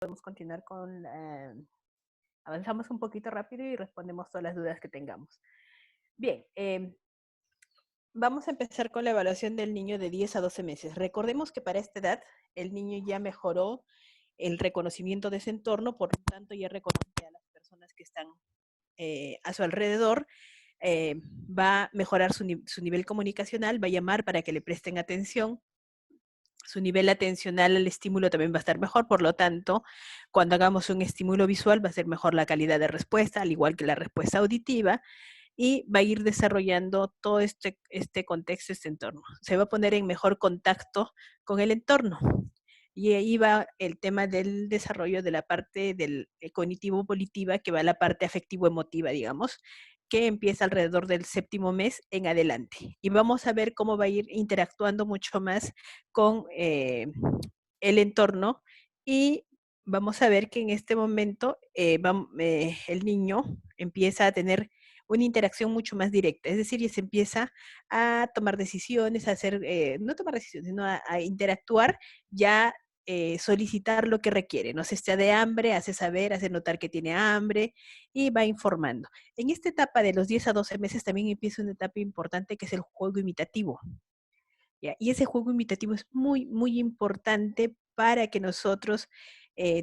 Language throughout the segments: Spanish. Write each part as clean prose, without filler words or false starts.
podemos continuar con, avanzamos un poquito rápido y respondemos todas las dudas que tengamos. Bien, vamos a empezar con la evaluación del niño de 10 a 12 meses. Recordemos que para esta edad el niño ya mejoró el reconocimiento de ese entorno, por lo tanto ya reconoce a las personas que están a su alrededor, va a mejorar su nivel comunicacional, va a llamar para que le presten atención, su nivel atencional al estímulo también va a estar mejor, por lo tanto, cuando hagamos un estímulo visual va a ser mejor la calidad de respuesta, al igual que la respuesta auditiva, y va a ir desarrollando todo este contexto, este entorno. Se va a poner en mejor contacto con el entorno. Y ahí va el tema del desarrollo de la parte del cognitivo-volitiva, que va a la parte afectivo-emotiva, digamos, que empieza alrededor del séptimo mes en adelante. Y vamos a ver cómo va a ir interactuando mucho más con el entorno, y vamos a ver que en este momento el niño empieza a tener una interacción mucho más directa, es decir, ya se empieza a tomar decisiones, a hacer, no tomar decisiones, sino a interactuar, ya solicitar lo que requiere, no se está de hambre, hace saber, hace notar que tiene hambre y va informando. En esta etapa de los 10 a 12 meses también empieza una etapa importante que es el juego imitativo. ¿Ya? Y ese juego imitativo es muy, muy importante para que nosotros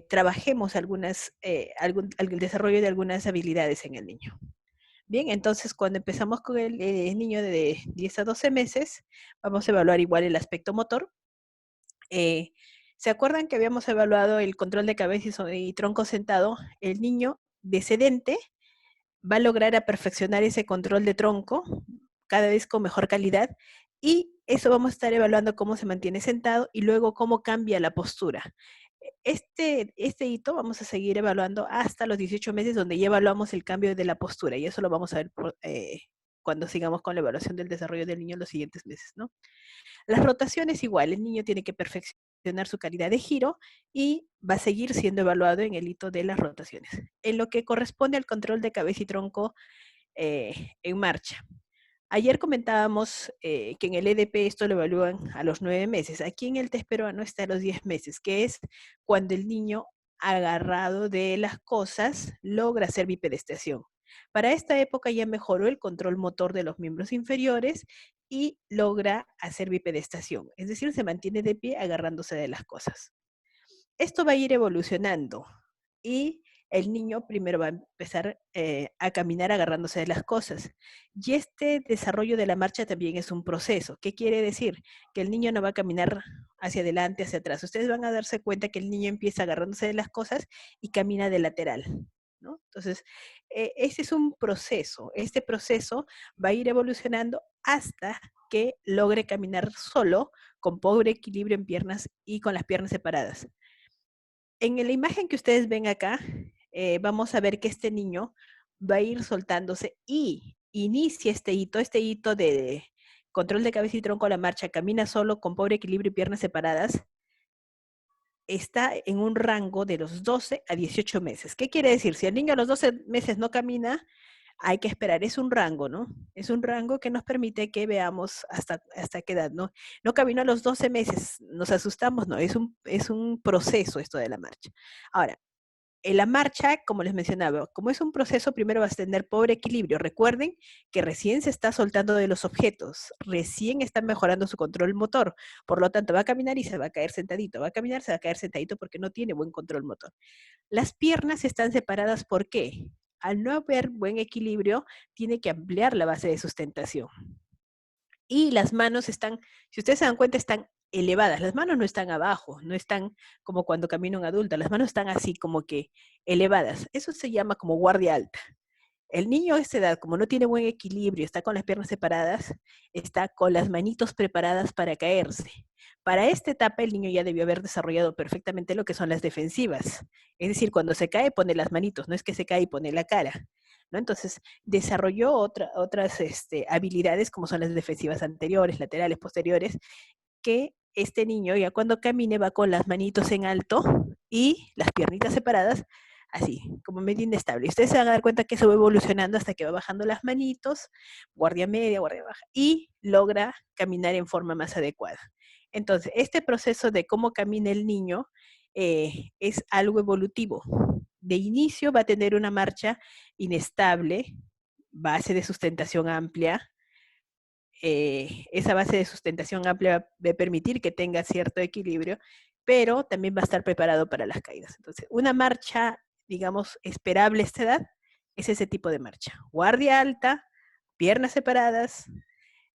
trabajemos el desarrollo de algunas habilidades en el niño. Bien, entonces cuando empezamos con el niño de 10 a 12 meses, vamos a evaluar igual el aspecto motor. ¿Se acuerdan que habíamos evaluado el control de cabeza y tronco sentado? El niño descendente va a lograr a perfeccionar ese control de tronco cada vez con mejor calidad, y eso vamos a estar evaluando cómo se mantiene sentado y luego cómo cambia la postura. Este hito vamos a seguir evaluando hasta los 18 meses, donde ya evaluamos el cambio de la postura, y eso lo vamos a ver cuando sigamos con la evaluación del desarrollo del niño en los siguientes meses, ¿no? Las rotaciones igual, el niño tiene que perfeccionar su calidad de giro y va a seguir siendo evaluado en el hito de las rotaciones. En lo que corresponde al control de cabeza y tronco en marcha. Ayer comentábamos que en el EDP esto lo evalúan a los 9 meses. Aquí en el test peruano está a los 10 meses, que es cuando el niño agarrado de las cosas logra hacer bipedestación. Para esta época ya mejoró el control motor de los miembros inferiores y logra hacer bipedestación, es decir, se mantiene de pie agarrándose de las cosas. Esto va a ir evolucionando y el niño primero va a empezar a caminar agarrándose de las cosas. Y este desarrollo de la marcha también es un proceso. ¿Qué quiere decir? Que el niño no va a caminar hacia adelante, hacia atrás. Ustedes van a darse cuenta que el niño empieza agarrándose de las cosas y camina de lateral, ¿no? Entonces, ese es un proceso. Este proceso va a ir evolucionando hasta que logre caminar solo, con pobre equilibrio en piernas y con las piernas separadas. En la imagen que ustedes ven acá, vamos a ver que este niño va a ir soltándose y inicia este hito de control de cabeza y tronco a la marcha, camina solo con pobre equilibrio y piernas separadas, está en un rango de los 12 a 18 meses. ¿Qué quiere decir? Si el niño a los 12 meses no camina, hay que esperar, es un rango, ¿no? Es un rango que nos permite que veamos hasta qué edad, ¿no? No caminó a los 12 meses, nos asustamos, no, es un proceso esto de la marcha. Ahora, en la marcha, como les mencionaba, como es un proceso, primero vas a tener pobre equilibrio. Recuerden que recién se está soltando de los objetos, recién está mejorando su control motor. Por lo tanto, va a caminar y se va a caer sentadito, va a caminar, se va a caer sentadito porque no tiene buen control motor. Las piernas están separadas, ¿por qué? Al no haber buen equilibrio, tiene que ampliar la base de sustentación. Y las manos están, si ustedes se dan cuenta, están elevadas. Las manos no están abajo, no están como cuando camina un adulto, las manos están así como que elevadas. Eso se llama como guardia alta. El niño a esta edad, como no tiene buen equilibrio, está con las piernas separadas, está con las manitos preparadas para caerse. Para esta etapa el niño ya debió haber desarrollado perfectamente lo que son las defensivas. Es decir, cuando se cae pone las manitos, no es que se cae y pone la cara, ¿no? Entonces desarrolló otras habilidades como son las defensivas anteriores, laterales, posteriores, que este niño ya cuando camine va con las manitos en alto y las piernitas separadas, así, como medio inestable. Ustedes se van a dar cuenta que eso va evolucionando hasta que va bajando las manitos, guardia media, guardia baja, y logra caminar en forma más adecuada. Entonces, este proceso de cómo camina el niño es algo evolutivo. De inicio va a tener una marcha inestable, base de sustentación amplia. Esa base de sustentación amplia va a permitir que tenga cierto equilibrio, pero también va a estar preparado para las caídas. Entonces, una marcha, digamos, esperable a esta edad, es ese tipo de marcha. Guardia alta, piernas separadas,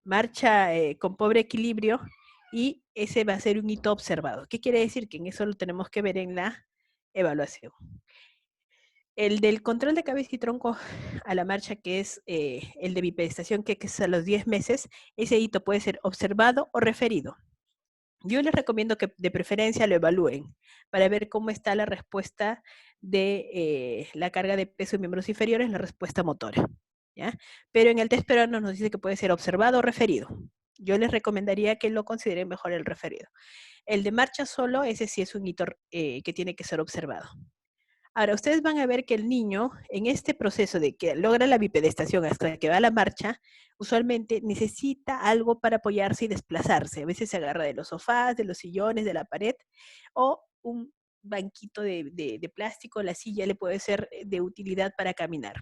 marcha con pobre equilibrio, y ese va a ser un hito observado. ¿Qué quiere decir? Que en eso lo tenemos que ver en la evaluación. El del control de cabeza y tronco a la marcha, que es el de bipedestación, que es a los 10 meses, ese hito puede ser observado o referido. Yo les recomiendo que de preferencia lo evalúen para ver cómo está la respuesta de la carga de peso en miembros inferiores, la respuesta motora. ¿Ya? Pero en el test peruano nos dice que puede ser observado o referido. Yo les recomendaría que lo consideren mejor el referido. El de marcha solo, ese sí es un hito que tiene que ser observado. Ahora, ustedes van a ver que el niño, en este proceso de que logra la bipedestación hasta que va a la marcha, usualmente necesita algo para apoyarse y desplazarse. A veces se agarra de los sofás, de los sillones, de la pared, o un banquito de plástico, la silla le puede ser de utilidad para caminar.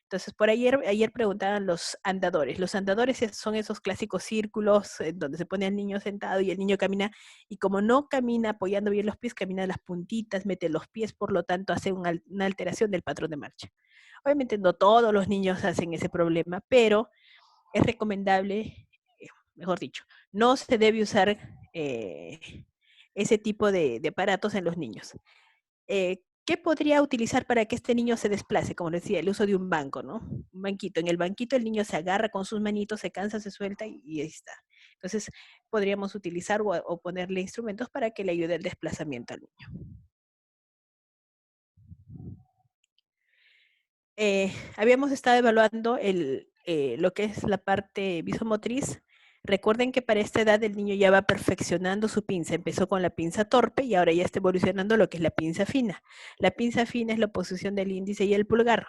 Entonces, por ayer preguntaban los andadores. Los andadores son esos clásicos círculos donde se pone al niño sentado y el niño camina, y como no camina apoyando bien los pies, camina las puntitas, mete los pies, por lo tanto hace una alteración del patrón de marcha. Obviamente no todos los niños hacen ese problema, pero es recomendable, mejor dicho, no se debe usar ese tipo de aparatos en los niños. ¿Qué podría utilizar para que este niño se desplace? Como decía, el uso de un banco, ¿no? Un banquito. En el banquito el niño se agarra con sus manitos, se cansa, se suelta y ahí está. Entonces, podríamos utilizar o ponerle instrumentos para que le ayude el desplazamiento al niño. Habíamos estado evaluando lo que es la parte visomotriz. Recuerden que para esta edad el niño ya va perfeccionando su pinza. Empezó con la pinza torpe y ahora ya está evolucionando lo que es la pinza fina. La pinza fina es la posición del índice y el pulgar.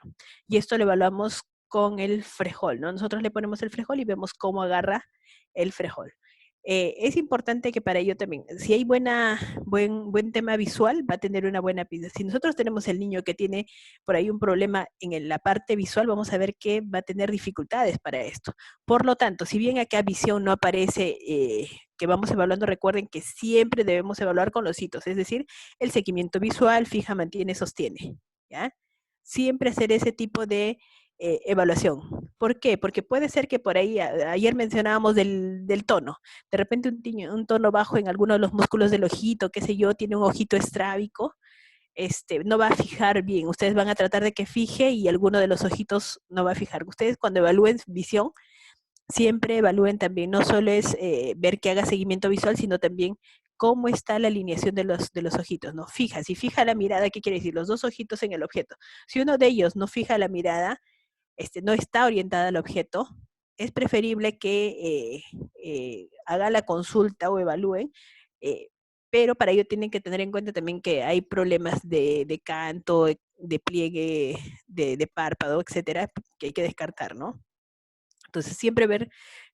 Y esto lo evaluamos con el frejol, ¿no? Nosotros le ponemos el frejol y vemos cómo agarra el frejol. Es importante que para ello también, si hay buen tema visual, va a tener una buena pinza. Si nosotros tenemos el niño que tiene por ahí un problema en la parte visual, vamos a ver que va a tener dificultades para esto. Por lo tanto, si bien acá visión no aparece, que vamos evaluando, recuerden que siempre debemos evaluar con los hitos, es decir, el seguimiento visual, fija, mantiene, sostiene, ¿ya? Siempre hacer ese tipo de evaluación. ¿Por qué? Porque puede ser que por ahí, ayer mencionábamos del tono, de repente un tono bajo en alguno de los músculos del ojito, qué sé yo, tiene un ojito estrábico, no va a fijar bien. Ustedes van a tratar de que fije y alguno de los ojitos no va a fijar. Ustedes cuando evalúen visión, siempre evalúen también, no solo es ver que haga seguimiento visual, sino también cómo está la alineación de los ojitos, ¿no? Fija, si fija la mirada, ¿qué quiere decir? Los dos ojitos en el objeto. Si uno de ellos no fija la mirada, no está orientada al objeto, es preferible que haga la consulta o evalúen, eh, pero para ello tienen que tener en cuenta también que hay problemas de canto, de pliegue, de párpado, etcétera, que hay que descartar, ¿no? Entonces, siempre ver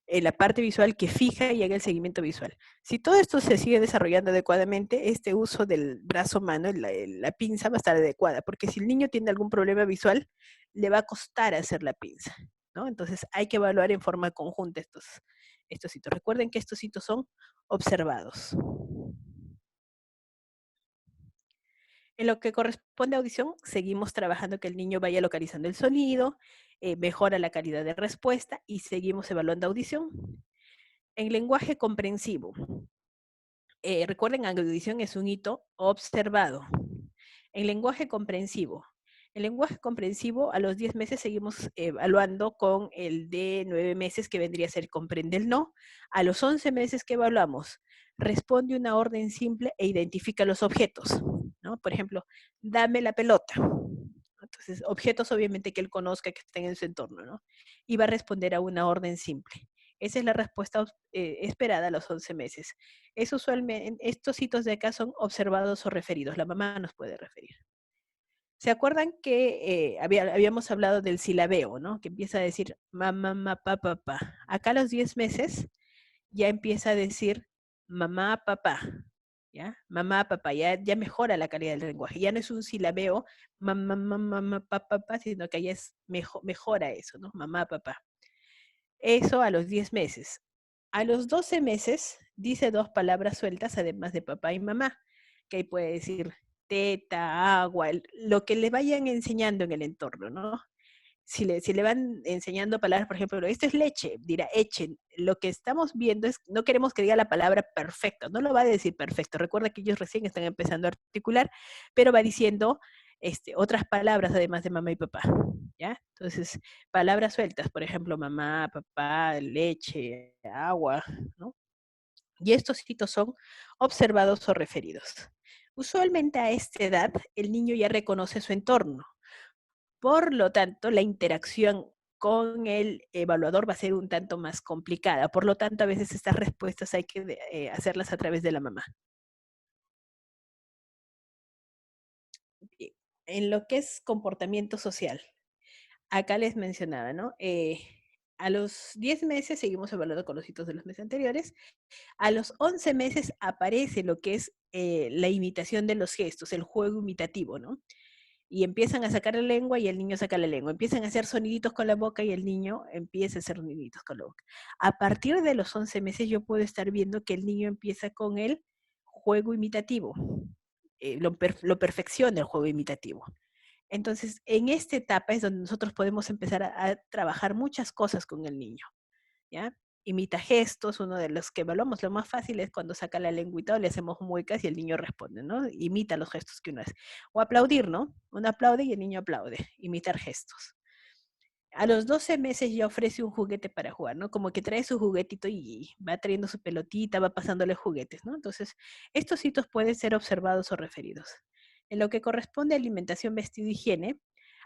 la parte visual que fija y haga el seguimiento visual. Si todo esto se sigue desarrollando adecuadamente, este uso del brazo mano, la pinza va a estar adecuada, porque si el niño tiene algún problema visual, le va a costar hacer la pinza, ¿no? Entonces, hay que evaluar en forma conjunta estos hitos. Recuerden que estos hitos son observados. En lo que corresponde a audición, seguimos trabajando que el niño vaya localizando el sonido, mejora la calidad de respuesta y seguimos evaluando audición. En lenguaje comprensivo, recuerden, audición es un hito observado. En lenguaje comprensivo, el lenguaje comprensivo a los 10 meses seguimos evaluando con el de 9 meses, que vendría a ser comprende el no. A los 11 meses que evaluamos, responde una orden simple e identifica los objetos, ¿no? Por ejemplo, dame la pelota. Entonces, objetos obviamente que él conozca, que estén en su entorno, ¿no? Y va a responder a una orden simple. Esa es la respuesta esperada a los 11 meses. Es usualmente, estos hitos de acá son observados o referidos. La mamá nos puede referir. ¿Se acuerdan que habíamos hablado del silabeo, ¿no? Que empieza a decir mamá, mamá, papá, papá. Acá a los 10 meses ya empieza a decir mamá, papá. ¿ya? Mamá, papá, ya mejora la calidad del lenguaje. Ya no es un silabeo, mamá, mamá, mamá, papá, sino que ya es mejora eso, ¿no? Mamá, papá. Eso a los 10 meses. A los 12 meses dice dos palabras sueltas, además de papá y mamá, que ahí puede decir teta, agua, lo que le vayan enseñando en el entorno, ¿no? Si le van enseñando palabras, por ejemplo, esto es leche, dirá echen. Lo que estamos viendo es, no queremos que diga la palabra perfecto, no lo va a decir perfecto. Recuerda que ellos recién están empezando a articular, pero va diciendo otras palabras además de mamá y papá, ¿ya? Entonces, palabras sueltas, por ejemplo, mamá, papá, leche, agua, ¿no? Y estos hitos son observados o referidos. Usualmente a esta edad, el niño ya reconoce su entorno, por lo tanto, la interacción con el evaluador va a ser un tanto más complicada. Por lo tanto, a veces estas respuestas hay que hacerlas a través de la mamá. En lo que es comportamiento social, acá les mencionaba, ¿no? A los 10 meses seguimos evaluando con los hitos de los meses anteriores. A los 11 meses aparece lo que es la imitación de los gestos, el juego imitativo, ¿no? Y empiezan a sacar la lengua y el niño saca la lengua. Empiezan a hacer soniditos con la boca y el niño empieza a hacer soniditos con la boca. A partir de los 11 meses yo puedo estar viendo que el niño empieza con el juego imitativo. Lo perfecciona el juego imitativo. Entonces, en esta etapa es donde nosotros podemos empezar a trabajar muchas cosas con el niño, ¿ya? Imita gestos, uno de los que evaluamos, lo más fácil es cuando saca la lengüita o le hacemos muecas y el niño responde, ¿no? Imita los gestos que uno hace. O aplaudir, ¿no? Uno aplaude y el niño aplaude, imitar gestos. A los 12 meses ya ofrece un juguete para jugar, ¿no? Como que trae su juguetito y va trayendo su pelotita, va pasándole juguetes, ¿no? Entonces, estos hitos pueden ser observados o referidos. En lo que corresponde a alimentación, vestido, higiene,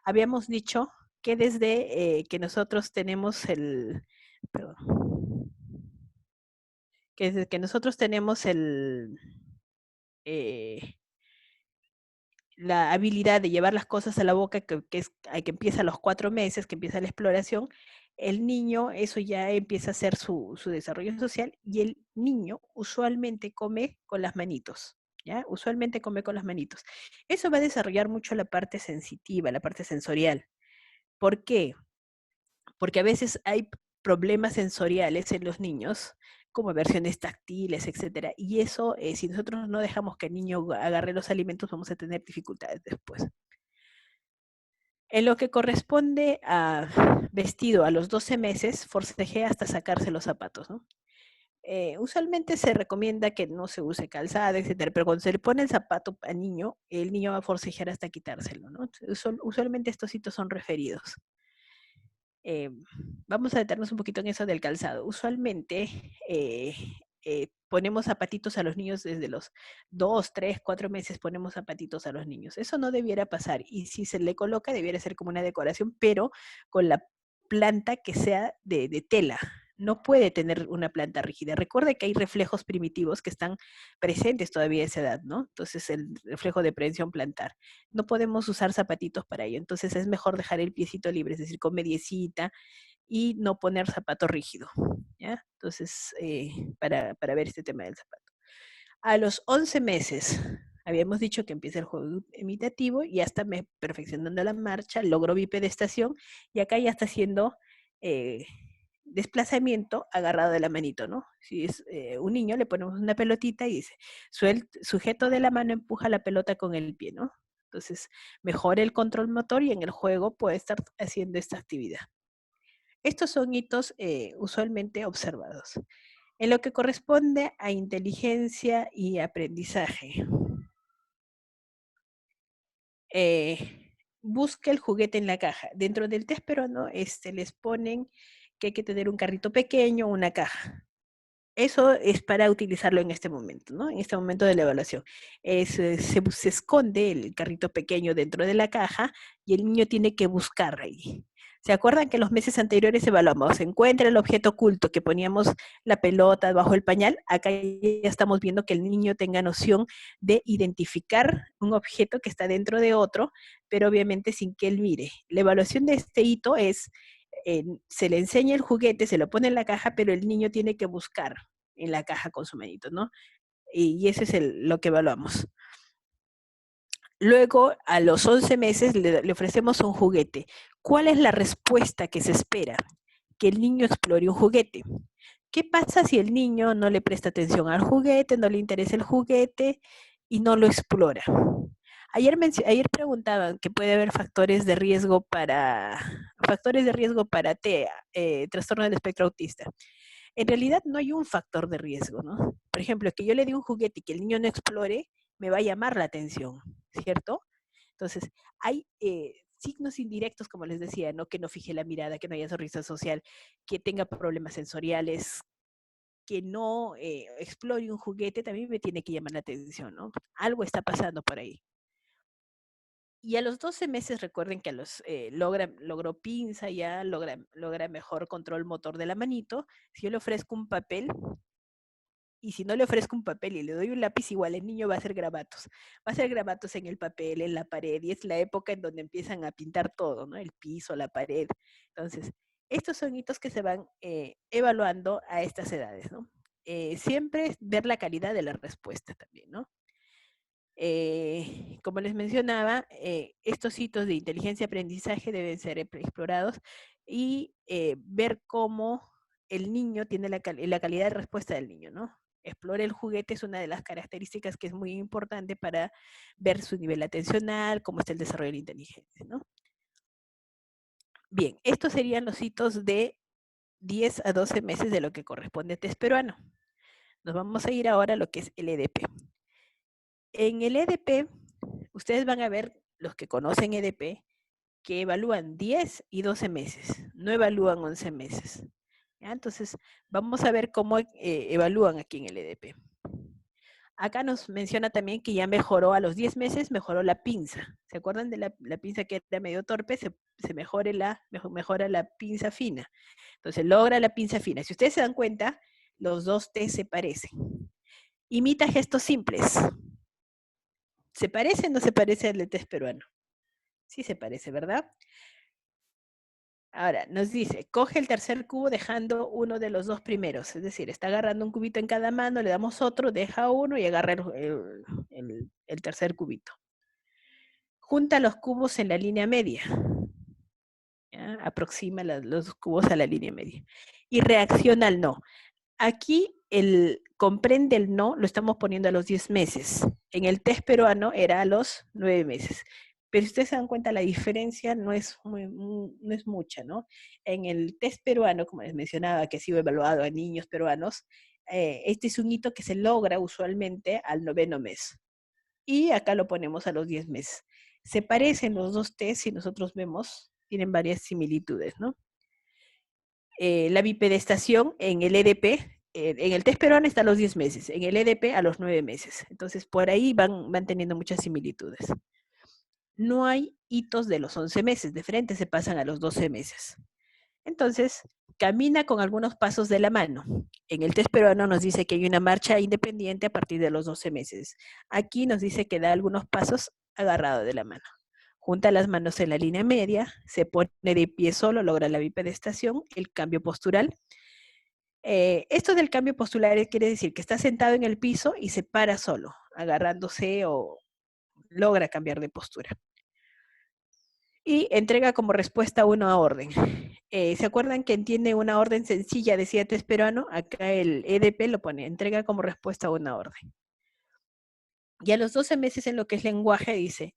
habíamos dicho que desde que nosotros tenemos perdón, que desde que nosotros tenemos eh, la habilidad de llevar las cosas a la boca, que empieza a los 4 meses, que empieza la exploración, el niño, eso ya empieza a ser su desarrollo social y el niño usualmente come con las manitos. ¿Ya? Usualmente come con las manitos. Eso va a desarrollar mucho la parte sensitiva, la parte sensorial. ¿Por qué? Porque a veces hay problemas sensoriales en los niños, como versiones táctiles, etcétera, y eso, si nosotros no dejamos que el niño agarre los alimentos, vamos a tener dificultades después. En lo que corresponde a vestido a los 12 meses, forcejea hasta sacarse los zapatos, ¿no? Usualmente se recomienda que no se use calzada, etcétera, pero cuando se le pone el zapato al niño, el niño va a forcejear hasta quitárselo, ¿no? Usualmente estos hitos son referidos. Eh, Vamos a detenernos un poquito en eso del calzado. Usualmente ponemos zapatitos a los niños desde los 2, 3, 4 meses, ponemos zapatitos a los niños. Eso no debiera pasar y si se le coloca debiera ser como una decoración, pero con la planta que sea de tela. No puede tener una planta rígida. Recuerde que hay reflejos primitivos que están presentes todavía a esa edad, ¿no? Entonces el reflejo de prehensión plantar. No podemos usar zapatitos para ello. Entonces es mejor dejar el piecito libre, es decir, con mediecita y no poner zapato rígido, ¿ya? Entonces, para ver este tema del zapato. A los 11 meses, habíamos dicho que empieza el juego imitativo y ya está perfeccionando la marcha, logró bipedestación y acá ya está haciendo desplazamiento agarrado de la manito, ¿no? Si es un niño, le ponemos una pelotita y dice, sujeto de la mano empuja la pelota con el pie, ¿no? Entonces, mejora el control motor y en el juego puede estar haciendo esta actividad. Estos son hitos usualmente observados. En lo que corresponde a inteligencia y aprendizaje, busca el juguete en la caja. Dentro del test peruano les ponen que hay que tener un carrito pequeño, una caja. Eso es para utilizarlo en este momento, ¿no? En este momento de la evaluación. Se esconde el carrito pequeño dentro de la caja y el niño tiene que buscar ahí. ¿Se acuerdan que los meses anteriores evaluamos? Se encuentra el objeto oculto, que poníamos la pelota bajo el pañal. Acá ya estamos viendo que el niño tenga noción de identificar un objeto que está dentro de otro, pero obviamente sin que él mire. La evaluación de este hito es se le enseña el juguete, se lo pone en la caja, pero el niño tiene que buscar en la caja con su manito, ¿no? y ese es lo que evaluamos. Luego, a los 11 meses, le ofrecemos un juguete. ¿Cuál es la respuesta que se espera? Que el niño explore un juguete. ¿Qué pasa si el niño no le presta atención al juguete, no le interesa el juguete y no lo explora? Ayer preguntaban que puede haber factores de riesgo para TEA, trastorno del espectro autista. En realidad no hay un factor de riesgo, ¿no? Por ejemplo, que yo le dé un juguete y que el niño no explore, me va a llamar la atención, ¿cierto? Entonces, hay signos indirectos, como les decía, ¿no? Que no fije la mirada, que no haya sonrisa social, que tenga problemas sensoriales, que no explore un juguete, también me tiene que llamar la atención, ¿no? Algo está pasando por ahí. Y a los 12 meses, recuerden que logró pinza ya, logra mejor control motor de la manito. Si yo le ofrezco un papel, y si no le ofrezco un papel y le doy un lápiz, igual el niño va a hacer grabatos. Va a hacer grabatos en el papel, en la pared, y es la época en donde empiezan a pintar todo, ¿no? El piso, la pared. Entonces, estos son hitos que se van evaluando a estas edades, ¿no? Siempre ver la calidad de la respuesta también, ¿no? Como les mencionaba, estos hitos de inteligencia y aprendizaje deben ser explorados y ver cómo el niño tiene la calidad de respuesta del niño, ¿no? Explore el juguete es una de las características que es muy importante para ver su nivel atencional, cómo está el desarrollo de la inteligencia, ¿no? Bien, estos serían los hitos de 10 a 12 meses de lo que corresponde a test peruano. Nos vamos a ir ahora a lo que es el EDP. En el EDP, ustedes van a ver, los que conocen EDP, que evalúan 10 y 12 meses, no evalúan 11 meses. ¿Ya? Entonces, vamos a ver cómo evalúan aquí en el EDP. Acá nos menciona también que ya mejoró a los 10 meses, mejoró la pinza. ¿Se acuerdan de la pinza que era medio torpe? Se mejora la pinza fina. Entonces, logra la pinza fina. Si ustedes se dan cuenta, los dos test se parecen. Imita gestos simples. ¿Se parece o no se parece al de test peruano? Sí se parece, ¿verdad? Ahora, nos dice, coge el tercer cubo dejando uno de los dos primeros. Es decir, está agarrando un cubito en cada mano, le damos otro, deja uno y agarra el tercer cubito. Junta los cubos en la línea media. ¿Ya? Aproxima los cubos a la línea media. Y reacciona al no. Aquí el comprende el no lo estamos poniendo a los 10 meses. En el test peruano era a los 9 meses. Pero si ustedes se dan cuenta, la diferencia no es mucha, ¿no? En el test peruano, como les mencionaba, que ha sido evaluado a niños peruanos, este es un hito que se logra usualmente al 9º mes. Y acá lo ponemos a los 10 meses. Se parecen los dos tests, si nosotros vemos, tienen varias similitudes, ¿no? La bipedestación en el EDP, en el test peruano está a los 10 meses, en el EDP a los 9 meses. Entonces, por ahí van teniendo muchas similitudes. No hay hitos de los 11 meses, de frente se pasan a los 12 meses. Entonces, camina con algunos pasos de la mano. En el test peruano nos dice que hay una marcha independiente a partir de los 12 meses. Aquí nos dice que da algunos pasos agarrado de la mano. Junta las manos en la línea media, se pone de pie solo, logra la bipedestación, el cambio postural. Esto del cambio postural quiere decir que está sentado en el piso y se para solo, agarrándose o logra cambiar de postura. Y entrega como respuesta una orden. ¿Se acuerdan que tiene una orden sencilla, decía test peruano? Acá el EDP lo pone, entrega como respuesta una orden. Y a los 12 meses en lo que es lenguaje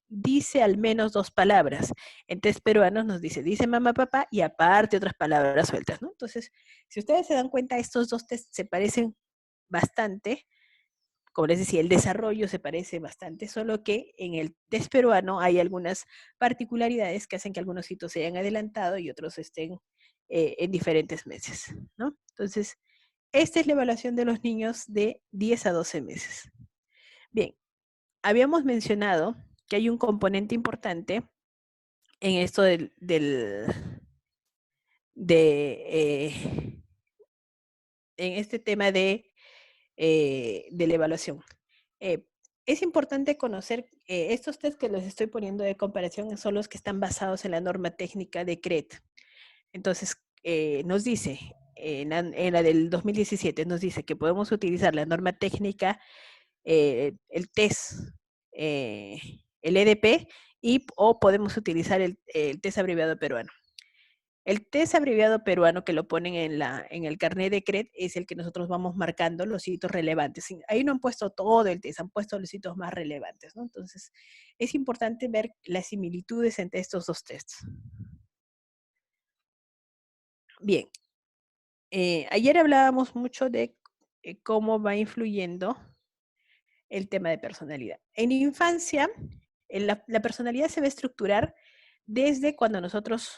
dice al menos 2 palabras. En test peruanos nos dice mamá, papá, y aparte otras palabras sueltas, ¿no? Entonces, si ustedes se dan cuenta, estos dos tests se parecen bastante. Como les decía, el desarrollo se parece bastante, solo que en el test peruano hay algunas particularidades que hacen que algunos hitos se hayan adelantado y otros estén en diferentes meses, ¿no? Entonces, esta es la evaluación de los niños de 10 a 12 meses. Bien, habíamos mencionado que hay un componente importante en esto en este tema de la evaluación. Es importante conocer, estos test que les estoy poniendo de comparación son los que están basados en la norma técnica de CRET. Entonces, nos dice, en la del 2017, nos dice que podemos utilizar la norma técnica el test, el EDP, o podemos utilizar el test abreviado peruano. El test abreviado peruano que lo ponen en el carnet de CRED es el que nosotros vamos marcando los hitos relevantes. Ahí no han puesto todo el test, han puesto los hitos más relevantes, ¿no? Entonces, es importante ver las similitudes entre estos dos tests. Bien, ayer hablábamos mucho de cómo va influyendo el tema de personalidad. En infancia, la personalidad se va a estructurar desde cuando nosotros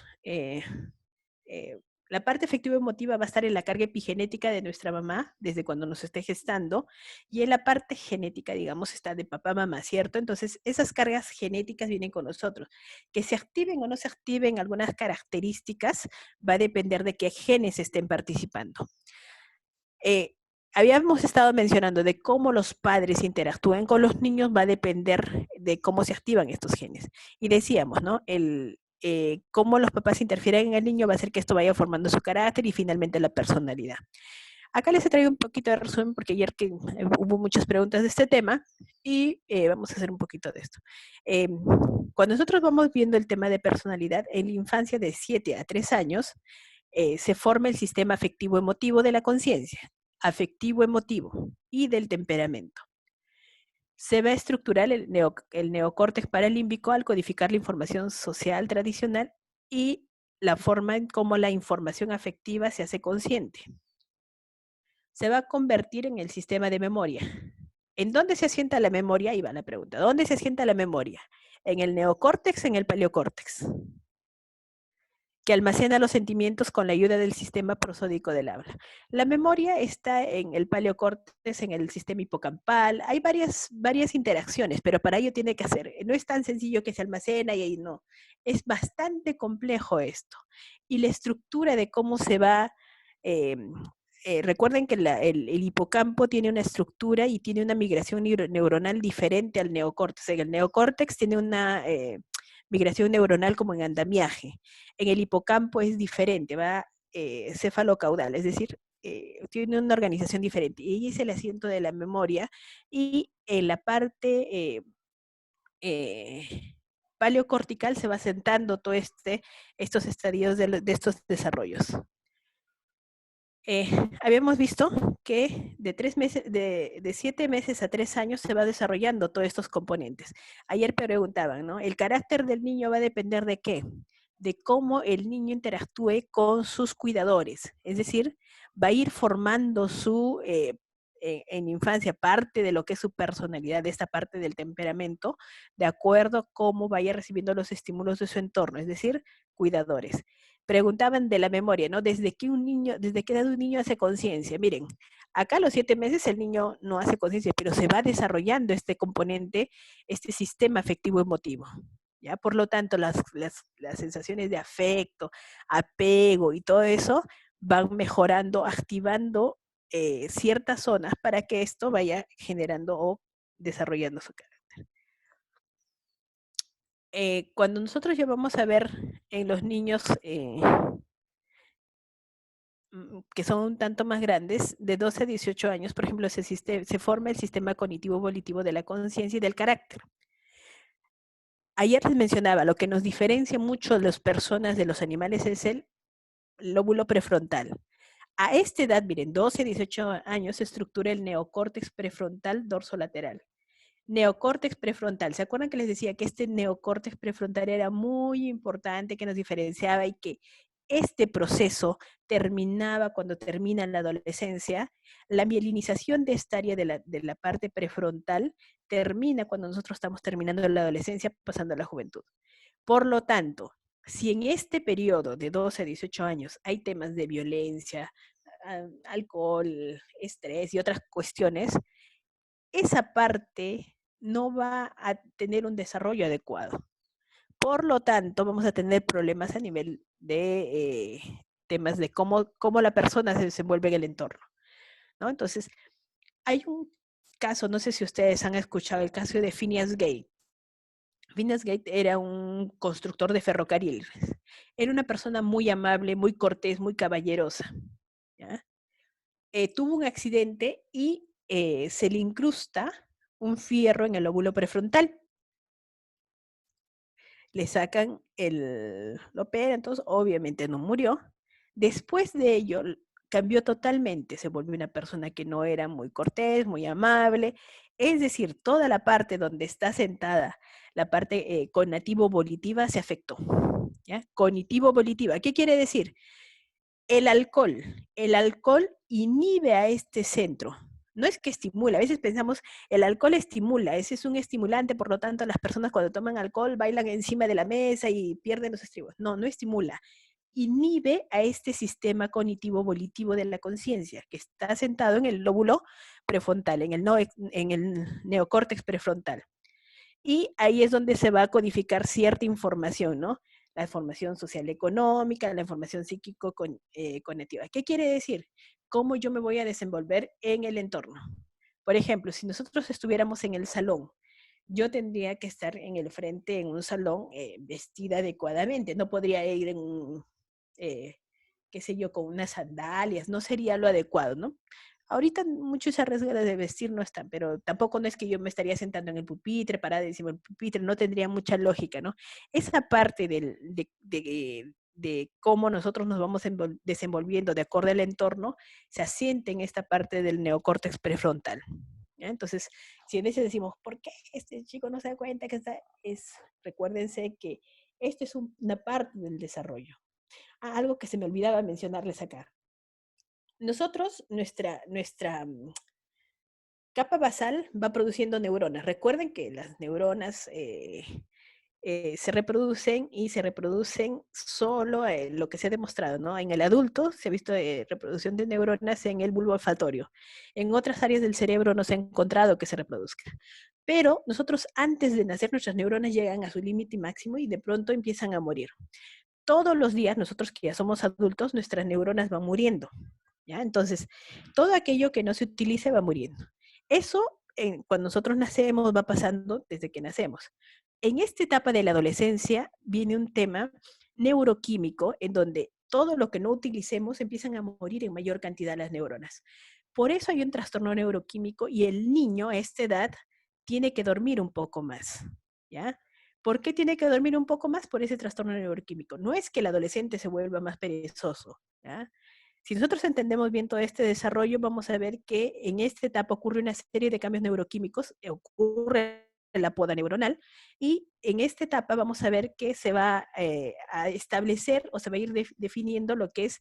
la parte afectiva emotiva va a estar en la carga epigenética de nuestra mamá, desde cuando nos esté gestando, y en la parte genética, digamos, está de papá, mamá, ¿cierto? Entonces, esas cargas genéticas vienen con nosotros. Que se activen o no se activen algunas características va a depender de qué genes estén participando. Habíamos estado mencionando de cómo los padres interactúan con los niños, va a depender de cómo se activan estos genes. Y decíamos, ¿no? Cómo los papás interfieren en el niño va a hacer que esto vaya formando su carácter y finalmente la personalidad. Acá les he traído un poquito de resumen porque ayer hubo muchas preguntas de este tema y vamos a hacer un poquito de esto. Cuando nosotros vamos viendo el tema de personalidad, en la infancia de 7 a 3 años, se forma el sistema afectivo-emotivo de la conciencia, afectivo-emotivo y del temperamento. Se va a estructurar el neocórtex paralímbico al codificar la información social tradicional y la forma en cómo la información afectiva se hace consciente. Se va a convertir en el sistema de memoria. ¿En dónde se asienta la memoria? Ahí va la pregunta. ¿Dónde se asienta la memoria? ¿En el neocórtex, en el paleocórtex? Que almacena los sentimientos con la ayuda del sistema prosódico del habla. La memoria está en el paleocórtex, en el sistema hipocampal. Hay varias interacciones, pero para ello tiene que hacer. No es tan sencillo que se almacena y ahí no. Es bastante complejo esto. Y la estructura de cómo se va... recuerden que el hipocampo tiene una estructura y tiene una migración neuronal diferente al neocórtex. El neocórtex tiene una migración neuronal como en andamiaje. En el hipocampo es diferente, va cefalocaudal, es decir, tiene una organización diferente. Y ahí es el asiento de la memoria. Y en la parte paleocortical se va sentando todo estos estadios de estos desarrollos. Habíamos visto que de 7 meses a 3 años se va desarrollando todos estos componentes. Ayer preguntaban, ¿no? ¿El carácter del niño va a depender de qué? De cómo el niño interactúe con sus cuidadores. Es decir, va a ir formando en infancia parte de lo que es su personalidad, de esta parte del temperamento, de acuerdo a cómo vaya recibiendo los estímulos de su entorno, es decir, cuidadores. Preguntaban de la memoria, ¿no? ¿Desde qué edad un niño hace conciencia? Miren, acá a los 7 meses el niño no hace conciencia, pero se va desarrollando este componente, este sistema afectivo emotivo. ¿Ya? Por lo tanto, las sensaciones de afecto, apego y todo eso van mejorando, activando ciertas zonas para que esto vaya generando o desarrollando su carácter. Cuando nosotros ya vamos a ver en los niños que son un tanto más grandes, de 12 a 18 años, por ejemplo, se forma el sistema cognitivo-volitivo de la conciencia y del carácter. Ayer les mencionaba, lo que nos diferencia mucho a las personas de los animales es el lóbulo prefrontal. A esta edad, miren, 12 a 18 años se estructura el neocórtex prefrontal dorsolateral. Neocórtex prefrontal. ¿Se acuerdan que les decía que este neocórtex prefrontal era muy importante, que nos diferenciaba y que este proceso terminaba cuando termina la adolescencia? La mielinización de esta área de la parte prefrontal termina cuando nosotros estamos terminando la adolescencia, pasando a la juventud. Por lo tanto, si en este periodo de 12 a 18 años hay temas de violencia, alcohol, estrés y otras cuestiones, esa parte no va a tener un desarrollo adecuado. Por lo tanto, vamos a tener problemas a nivel de temas de cómo la persona se desenvuelve en el entorno, ¿no? Entonces, hay un caso, no sé si ustedes han escuchado el caso de Phineas Gage. Phineas Gage era un constructor de ferrocarriles. Era una persona muy amable, muy cortés, muy caballerosa, ¿ya? Tuvo un accidente y se le incrusta un fierro en el lóbulo prefrontal. Le sacan lo operan, entonces obviamente no murió. Después de ello, cambió totalmente, se volvió una persona que no era muy cortés, muy amable, es decir, toda la parte donde está sentada, la parte cognitivo-volitiva se afectó, ¿ya? Cognitivo-volitiva, ¿qué quiere decir? El alcohol, el alcohol inhibe a este centro. No es que estimula, a veces pensamos, el alcohol estimula, ese es un estimulante, por lo tanto las personas cuando toman alcohol bailan encima de la mesa y pierden los estribos. No, no estimula, inhibe a este sistema cognitivo volitivo de la conciencia, que está sentado en el lóbulo prefrontal, en el neocórtex prefrontal. Y ahí es donde se va a codificar cierta información, ¿no? La información social económica, la información psíquico-cognitiva. ¿Qué quiere decir? ¿Cómo yo me voy a desenvolver en el entorno? Por ejemplo, si nosotros estuviéramos en el salón, yo tendría que estar en el frente en un salón vestida adecuadamente. No podría ir en un, qué sé yo, con unas sandalias. No sería lo adecuado, ¿no? Ahorita muchos se arriesgan de vestir no están, pero tampoco no es que yo me estaría sentando en el pupitre, parada encima del pupitre, no tendría mucha lógica, ¿no? Esa parte de cómo nosotros nos vamos desenvolviendo de acuerdo al entorno, se asienta en esta parte del neocórtex prefrontal. ¿Ya? Entonces, si a veces decimos, ¿por qué este chico no se da cuenta que está? Recuérdense que esto es una parte del desarrollo. Algo que se me olvidaba mencionarles acá. Nosotros, nuestra capa basal va produciendo neuronas. Recuerden que las neuronas se reproducen y se reproducen solo lo que se ha demostrado, ¿no? En el adulto se ha visto reproducción de neuronas en el bulbo olfatorio. En otras áreas del cerebro no se ha encontrado que se reproduzca. Pero nosotros antes de nacer nuestras neuronas llegan a su límite máximo y de pronto empiezan a morir. Todos los días nosotros que ya somos adultos, nuestras neuronas van muriendo. ¿Ya? Entonces, todo aquello que no se utilice va muriendo. Eso, cuando nosotros nacemos, va pasando desde que nacemos. En esta etapa de la adolescencia viene un tema neuroquímico en donde todo lo que no utilicemos empiezan a morir en mayor cantidad las neuronas. Por eso hay un trastorno neuroquímico y el niño a esta edad tiene que dormir un poco más, ¿ya? ¿Por qué tiene que dormir un poco más? Por ese trastorno neuroquímico. No es que el adolescente se vuelva más perezoso, ¿ya? Si nosotros entendemos bien todo este desarrollo, vamos a ver que en esta etapa ocurre una serie de cambios neuroquímicos, ocurre la poda neuronal, y en esta etapa vamos a ver que se va a establecer o se va a ir definiendo lo que es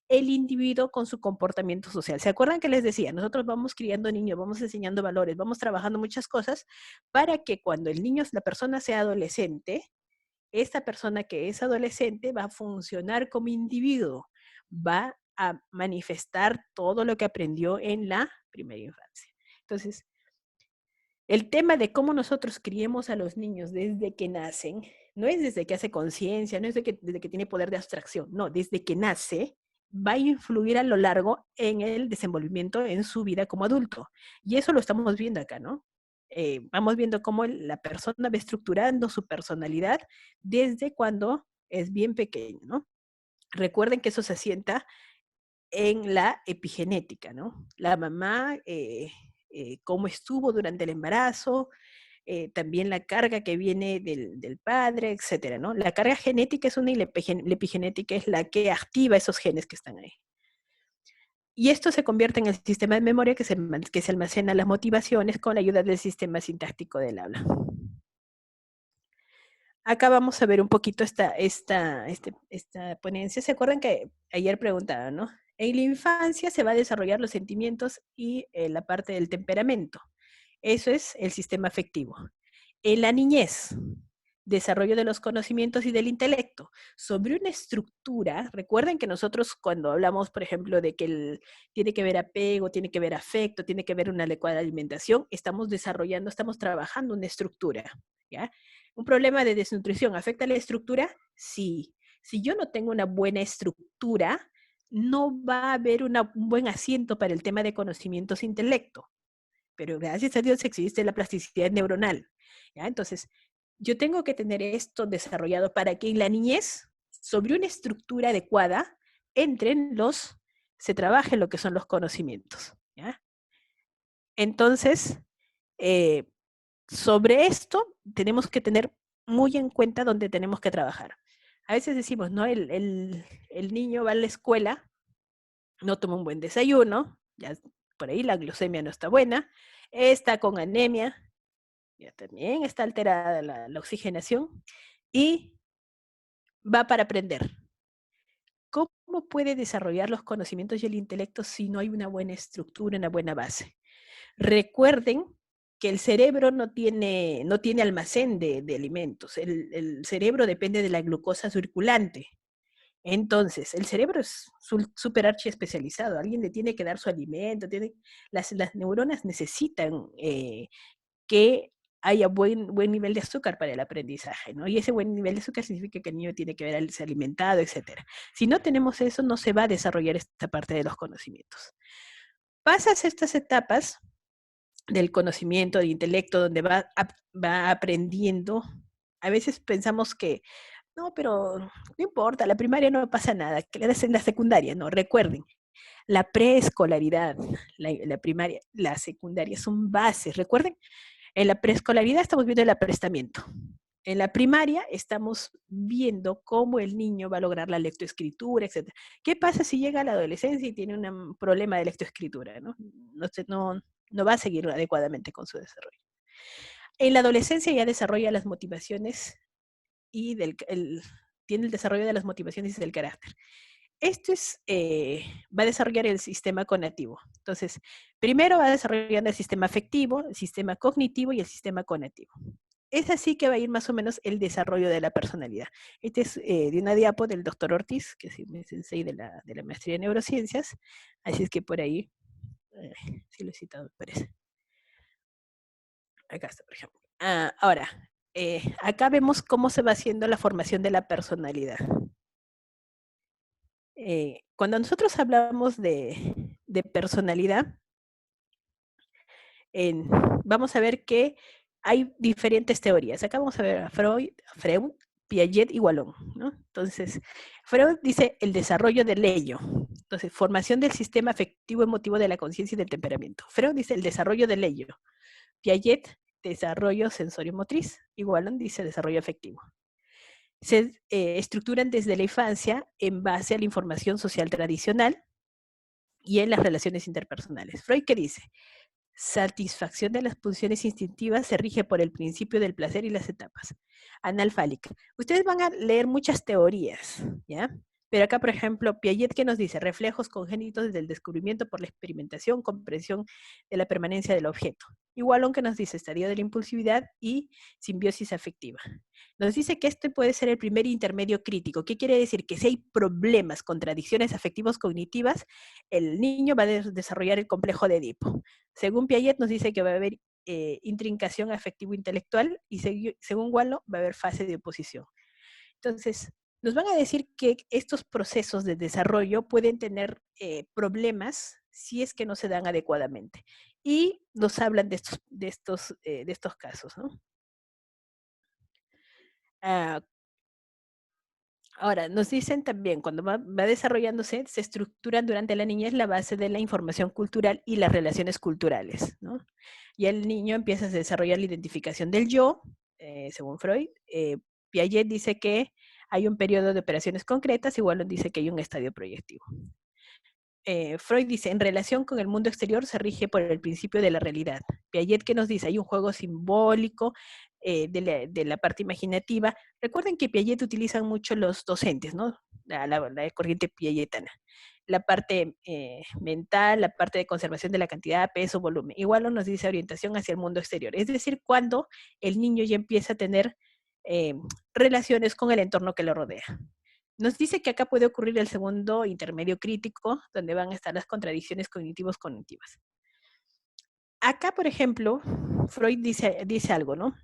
el individuo con su comportamiento social. ¿Se acuerdan que les decía? Nosotros vamos criando niños, vamos enseñando valores, vamos trabajando muchas cosas para que cuando el niño, la persona sea adolescente, esta persona que es adolescente va a funcionar como individuo, va a manifestar todo lo que aprendió en la primera infancia. Entonces, el tema de cómo nosotros criemos a los niños desde que nacen, no es desde que hace conciencia, no es desde que tiene poder de abstracción, no, desde que nace va a influir a lo largo en el desenvolvimiento en su vida como adulto. Y eso lo estamos viendo acá, ¿no? Vamos viendo cómo la persona va estructurando su personalidad desde cuando es bien pequeño, ¿no? Recuerden que eso se asienta en la epigenética, ¿no? La mamá, cómo estuvo durante el embarazo, también la carga que viene del padre, etcétera, ¿no? La carga genética es una y la epigenética es la que activa esos genes que están ahí. Y esto se convierte en el sistema de memoria que se almacena las motivaciones con la ayuda del sistema sintáctico del habla. Acá vamos a ver un poquito esta ponencia. ¿Se acuerdan que ayer preguntaba, no? En la infancia se va a desarrollar los sentimientos y la parte del temperamento. Eso es el sistema afectivo. En la niñez, desarrollo de los conocimientos y del intelecto. Sobre una estructura, recuerden que nosotros cuando hablamos, por ejemplo, de que tiene que ver apego, tiene que ver afecto, tiene que ver una adecuada alimentación, estamos desarrollando, estamos trabajando una estructura, ¿ya? ¿Un problema de desnutrición afecta a la estructura? Sí. Si yo no tengo una buena estructura, no va a haber un buen asiento para el tema de conocimientos e intelecto. Pero gracias a Dios existe la plasticidad neuronal, ¿ya? Entonces, yo tengo que tener esto desarrollado para que en la niñez, sobre una estructura adecuada, se trabaje lo que son los conocimientos, ¿ya? Entonces, Sobre esto tenemos que tener muy en cuenta dónde tenemos que trabajar. A veces decimos, ¿no? El niño va a la escuela, no toma un buen desayuno, ya por ahí la glucemia no está buena, está con anemia, ya también está alterada la oxigenación y va para aprender. ¿Cómo puede desarrollar los conocimientos y el intelecto si no hay una buena estructura, una buena base? Recuerden que el cerebro no tiene almacén de alimentos. El cerebro depende de la glucosa circulante. Entonces, el cerebro es súper archi especializado. Alguien le tiene que dar su alimento. Las neuronas necesitan que haya buen nivel de azúcar para el aprendizaje, ¿no? Y ese buen nivel de azúcar significa que el niño tiene que verse alimentado, etcétera. Si no tenemos eso, no se va a desarrollar esta parte de los conocimientos. Pasas estas etapas del conocimiento, del intelecto, donde va aprendiendo. A veces pensamos que, no, pero no importa, la primaria no pasa nada, que le das en la secundaria, no, recuerden, la preescolaridad, la primaria, la secundaria son bases, recuerden, en la preescolaridad estamos viendo el aprestamiento. En la primaria estamos viendo cómo el niño va a lograr la lectoescritura, etc. ¿Qué pasa si llega a la adolescencia y tiene un problema de lectoescritura? No va a seguir adecuadamente con su desarrollo. En la adolescencia ya desarrolla las motivaciones y tiene el desarrollo de las motivaciones y del carácter. Esto va a desarrollar el sistema cognitivo. Entonces, primero va desarrollando el sistema afectivo, el sistema cognitivo y el sistema cognitivo. Es así que va a ir más o menos el desarrollo de la personalidad. Este es de una diapo del doctor Ortiz, que es mi sensei de la maestría en neurociencias. Así es que por ahí, sí lo he citado, me parece. Acá está, por ejemplo. Ahora, acá vemos cómo se va haciendo la formación de la personalidad. Cuando nosotros hablamos de personalidad, vamos a ver que hay diferentes teorías. Acá vamos a ver a Freud, Piaget y Wallon, ¿no? Entonces, Freud dice el desarrollo del ello. Entonces, formación del sistema afectivo emotivo de la conciencia y del temperamento. Freud dice el desarrollo del ello. Piaget, desarrollo sensorio-motriz. Y Wallon dice desarrollo afectivo. Se estructuran desde la infancia en base a la información social tradicional y en las relaciones interpersonales. Freud, ¿qué dice? Satisfacción de las pulsiones instintivas se rige por el principio del placer y las etapas. Analfálica. Ustedes van a leer muchas teorías, ¿ya? Pero acá, por ejemplo, Piaget, ¿qué nos dice? Reflejos congénitos desde el descubrimiento por la experimentación, comprensión de la permanencia del objeto. Igual, aunque nos dice estadio de la impulsividad y simbiosis afectiva. Nos dice que este puede ser el primer intermedio crítico. ¿Qué quiere decir? Que si hay problemas, contradicciones afectivos cognitivas, el niño va a desarrollar el complejo de Edipo. Según Piaget nos dice que va a haber intrincación afectivo-intelectual y según Wallo va a haber fase de oposición. Entonces, nos van a decir que estos procesos de desarrollo pueden tener problemas si es que no se dan adecuadamente. Y nos hablan de estos casos, ¿no? Ahora, nos dicen también, cuando va desarrollándose, se estructuran durante la niñez la base de la información cultural y las relaciones culturales, ¿no? Y el niño empieza a desarrollar la identificación del yo, según Freud. Piaget dice que hay un periodo de operaciones concretas, igual dice que hay un estadio proyectivo. Freud dice, en relación con el mundo exterior se rige por el principio de la realidad. Piaget, ¿qué nos dice? Hay un juego simbólico de la parte imaginativa. Recuerden que Piaget utilizan mucho los docentes, ¿no? La corriente piagetana. La parte mental, la parte de conservación de la cantidad, peso, volumen. Igual nos dice orientación hacia el mundo exterior. Es decir, cuando el niño ya empieza a tener relaciones con el entorno que lo rodea. Nos dice que acá puede ocurrir el segundo intermedio crítico, donde van a estar las contradicciones cognitivas. Acá, por ejemplo, Freud dice algo, ¿no?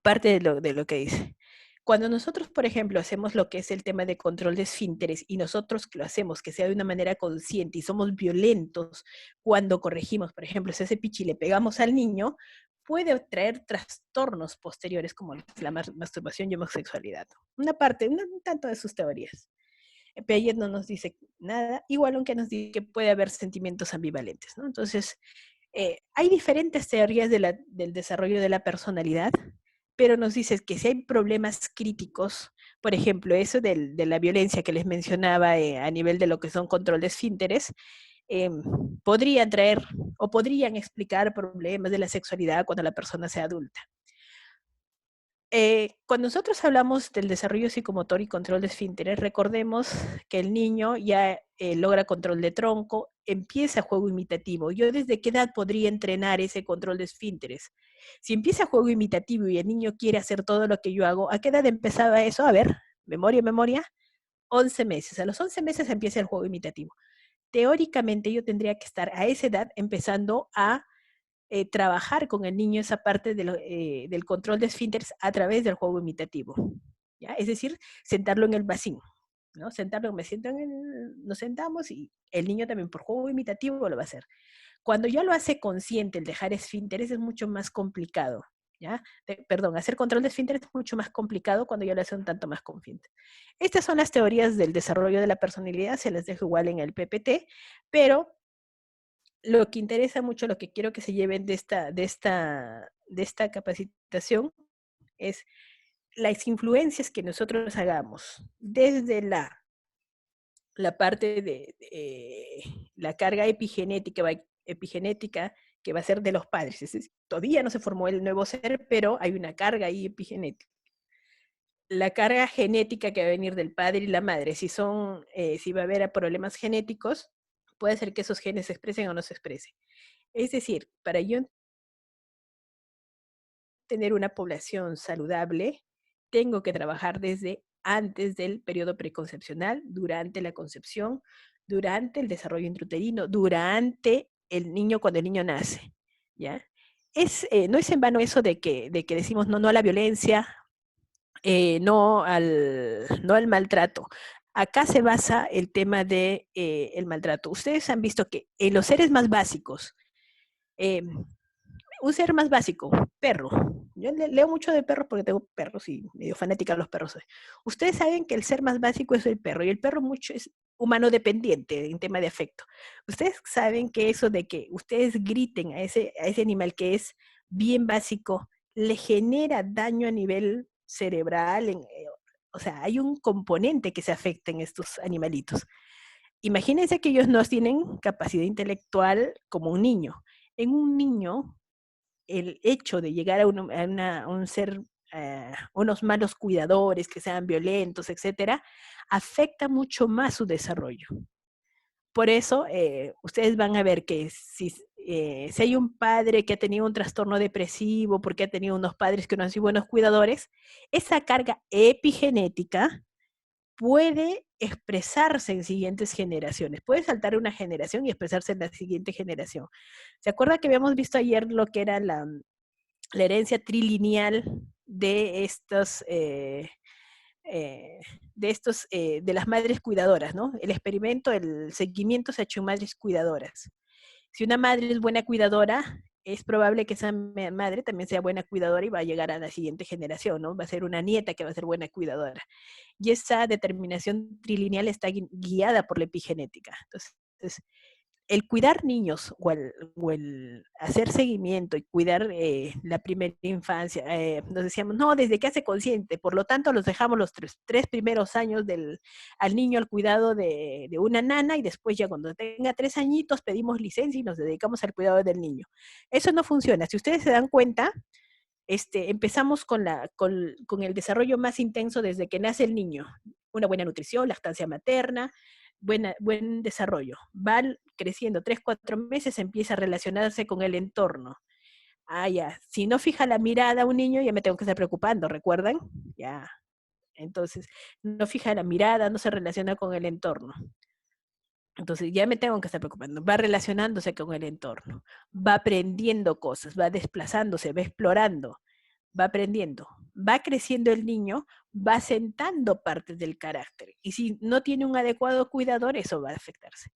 Parte de lo que dice. Cuando nosotros, por ejemplo, hacemos lo que es el tema de control de esfínteres y nosotros lo hacemos que sea de una manera consciente y somos violentos cuando corregimos, por ejemplo, si ese pichi le pegamos al niño, puede traer trastornos posteriores como la masturbación y homosexualidad. Una parte, un tanto de sus teorías. Piaget no nos dice nada, igual aunque nos dice que puede haber sentimientos ambivalentes, ¿no? Entonces, Hay diferentes teorías del desarrollo de la personalidad, pero nos dices que si hay problemas críticos, por ejemplo, eso de la violencia que les mencionaba a nivel de lo que son control de esfínteres, eh, podrían traer o podrían explicar problemas de la sexualidad cuando la persona sea adulta. Cuando nosotros hablamos del desarrollo psicomotor y control de esfínteres, recordemos que el niño ya logra control de tronco, empieza juego imitativo. ¿Yo desde qué edad podría entrenar ese control de esfínteres? Si empieza juego imitativo y el niño quiere hacer todo lo que yo hago, ¿a qué edad empezaba eso? A ver, memoria, 11 meses. A los 11 meses empieza el juego imitativo. Teóricamente yo tendría que estar a esa edad empezando a trabajar con el niño esa parte del control de esfínteres a través del juego imitativo. ¿Ya? Es decir, sentarlo en el vacío. ¿No? Sentarlo, nos sentamos y el niño también por juego imitativo lo va a hacer. Cuando ya lo hace consciente, el dejar esfínteres es mucho más complicado. ¿Ya? Perdón, hacer control de esfínteres es mucho más complicado cuando ya lo hace un tanto más consciente. Estas son las teorías del desarrollo de la personalidad, se las dejo igual en el PPT, pero lo que interesa mucho, lo que quiero que se lleven de esta capacitación es las influencias que nosotros hagamos desde la parte de la carga epigenética que va a ser de los padres. Es decir, todavía no se formó el nuevo ser, pero hay una carga ahí epigenética. La carga genética que va a venir del padre y la madre, si va a haber problemas genéticos, puede ser que esos genes se expresen o no se expresen. Es decir, para yo tener una población saludable, tengo que trabajar desde antes del periodo preconcepcional, durante la concepción, durante el desarrollo intrauterino, durante el niño cuando el niño nace, ¿ya? No es en vano eso de que decimos no a la violencia, no al maltrato. Acá se basa el tema del maltrato. Ustedes han visto que en los seres más básicos, eh, un ser más básico, perro. Yo leo mucho de perros porque tengo perros y medio fanática de los perros. Ustedes saben que el ser más básico es el perro y el perro mucho es humano dependiente en tema de afecto. Ustedes saben que eso de que ustedes griten a ese animal que es bien básico le genera daño a nivel cerebral. O sea, hay un componente que se afecta en estos animalitos. Imagínense que ellos no tienen capacidad intelectual como un niño. En un niño el hecho de llegar a un ser, unos malos cuidadores que sean violentos, etcétera, afecta mucho más su desarrollo. Por eso, ustedes van a ver que si hay un padre que ha tenido un trastorno depresivo, porque ha tenido unos padres que no han sido buenos cuidadores, esa carga epigenética puede expresarse en siguientes generaciones. Puede saltar una generación y expresarse en la siguiente generación. ¿Se acuerda que habíamos visto ayer lo que era la herencia trilineal de de las madres cuidadoras, ¿no? El experimento, el seguimiento se ha hecho en madres cuidadoras. Si una madre es buena cuidadora, es probable que esa madre también sea buena cuidadora y va a llegar a la siguiente generación, ¿no? Va a ser una nieta que va a ser buena cuidadora. Y esa determinación trilineal está guiada por la epigenética. Entonces, el cuidar niños o el hacer seguimiento y cuidar la primera infancia, nos decíamos, no, desde que hace consciente, por lo tanto los dejamos los tres primeros años al niño al cuidado de una nana y después ya cuando tenga 3 añitos pedimos licencia y nos dedicamos al cuidado del niño. Eso no funciona. Si ustedes se dan cuenta, empezamos con el desarrollo más intenso desde que nace el niño. Una buena nutrición, lactancia materna, buen desarrollo. Van creciendo 3, 4 meses, empieza a relacionarse con el entorno. Ah, ya. Si no fija la mirada a un niño, ya me tengo que estar preocupando, ¿recuerdan? Ya. Entonces, no fija la mirada, no se relaciona con el entorno. Entonces, ya me tengo que estar preocupando. Va relacionándose con el entorno, va aprendiendo cosas, va desplazándose, va explorando, va aprendiendo, va creciendo el niño, va sentando partes del carácter. Y si no tiene un adecuado cuidador, eso va a afectarse.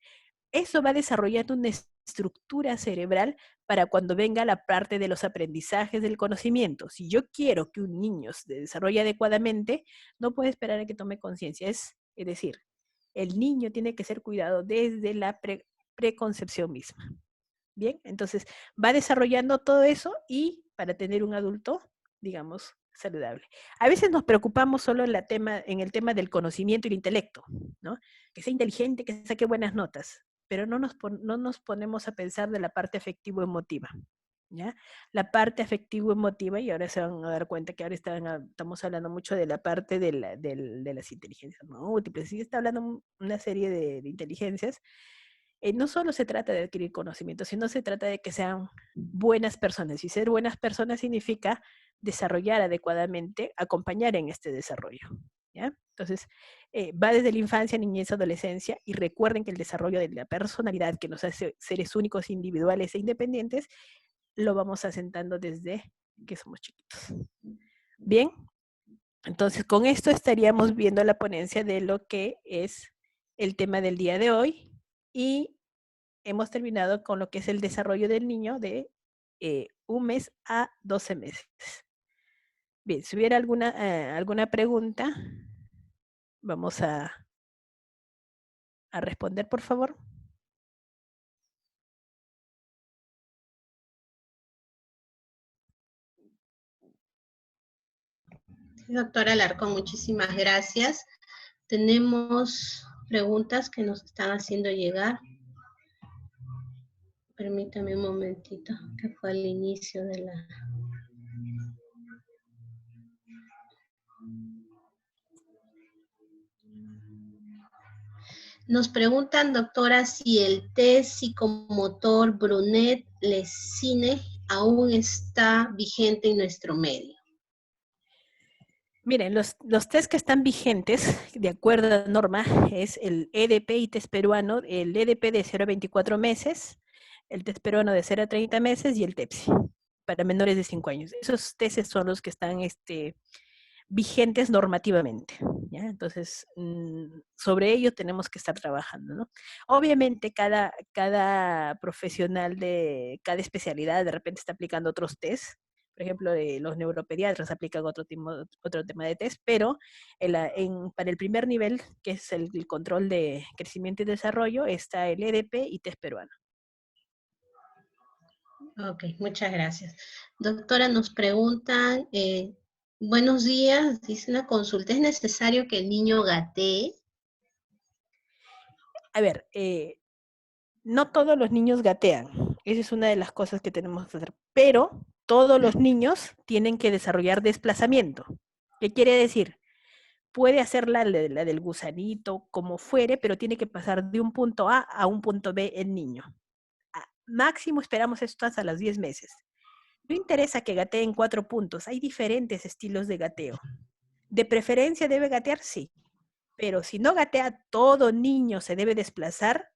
Eso va desarrollando una estructura cerebral para cuando venga la parte de los aprendizajes del conocimiento. Si yo quiero que un niño se desarrolle adecuadamente, no puedo esperar a que tome conciencia. Es decir, el niño tiene que ser cuidado desde la preconcepción misma. Bien, entonces va desarrollando todo eso y para tener un adulto, digamos, saludable. A veces nos preocupamos solo en el tema del conocimiento y el intelecto, ¿no? Que sea inteligente, que saque buenas notas, pero no nos ponemos a pensar de la parte afectivo-emotiva, ¿ya? La parte afectivo-emotiva, y ahora se van a dar cuenta que ahora estamos hablando mucho de la parte de las inteligencias múltiples, sí está hablando una serie de inteligencias. No solo se trata de adquirir conocimiento, sino se trata de que sean buenas personas. Y ser buenas personas significa desarrollar adecuadamente, acompañar en este desarrollo. ¿Ya? Entonces, va desde la infancia, niñez, adolescencia, y recuerden que el desarrollo de la personalidad que nos hace seres únicos, individuales e independientes, lo vamos asentando desde que somos chiquitos. Bien, entonces con esto estaríamos viendo la ponencia de lo que es el tema del día de hoy y hemos terminado con lo que es el desarrollo del niño de 1 mes a 12 meses. Bien, si hubiera alguna pregunta, vamos a responder, por favor. Doctora Alarcón, muchísimas gracias. Tenemos preguntas que nos están haciendo llegar. Permítame un momentito, que fue al inicio de la... Nos preguntan, doctora, si el test psicomotor Brunet-Lessine aún está vigente en nuestro medio. Miren, los test que están vigentes, de acuerdo a la norma, es el EDP y test peruano, el EDP de 0 a 24 meses, el test peruano de 0 a 30 meses y el TEPSI, para menores de 5 años. Esos testes son los que están vigentes normativamente, ¿ya? Entonces, sobre ello tenemos que estar trabajando, ¿no? Obviamente, cada profesional de cada especialidad de repente está aplicando otros test. Por ejemplo, los neuropediatras aplican otro tema de test, pero para el primer nivel, que es el control de crecimiento y desarrollo, está el EDP y test peruano. Ok, muchas gracias. Doctora, nos preguntan, buenos días, dice una consulta, ¿es necesario que el niño gatee? A ver, no todos los niños gatean. Esa es una de las cosas que tenemos que hacer. Pero todos los niños tienen que desarrollar desplazamiento. ¿Qué quiere decir? Puede hacer la del gusanito, como fuere, pero tiene que pasar de un punto A un punto B el niño. Máximo esperamos esto hasta los 10 meses. No interesa que gatee en 4 puntos. Hay diferentes estilos de gateo. De preferencia debe gatear, sí. Pero si no gatea, todo niño se debe desplazar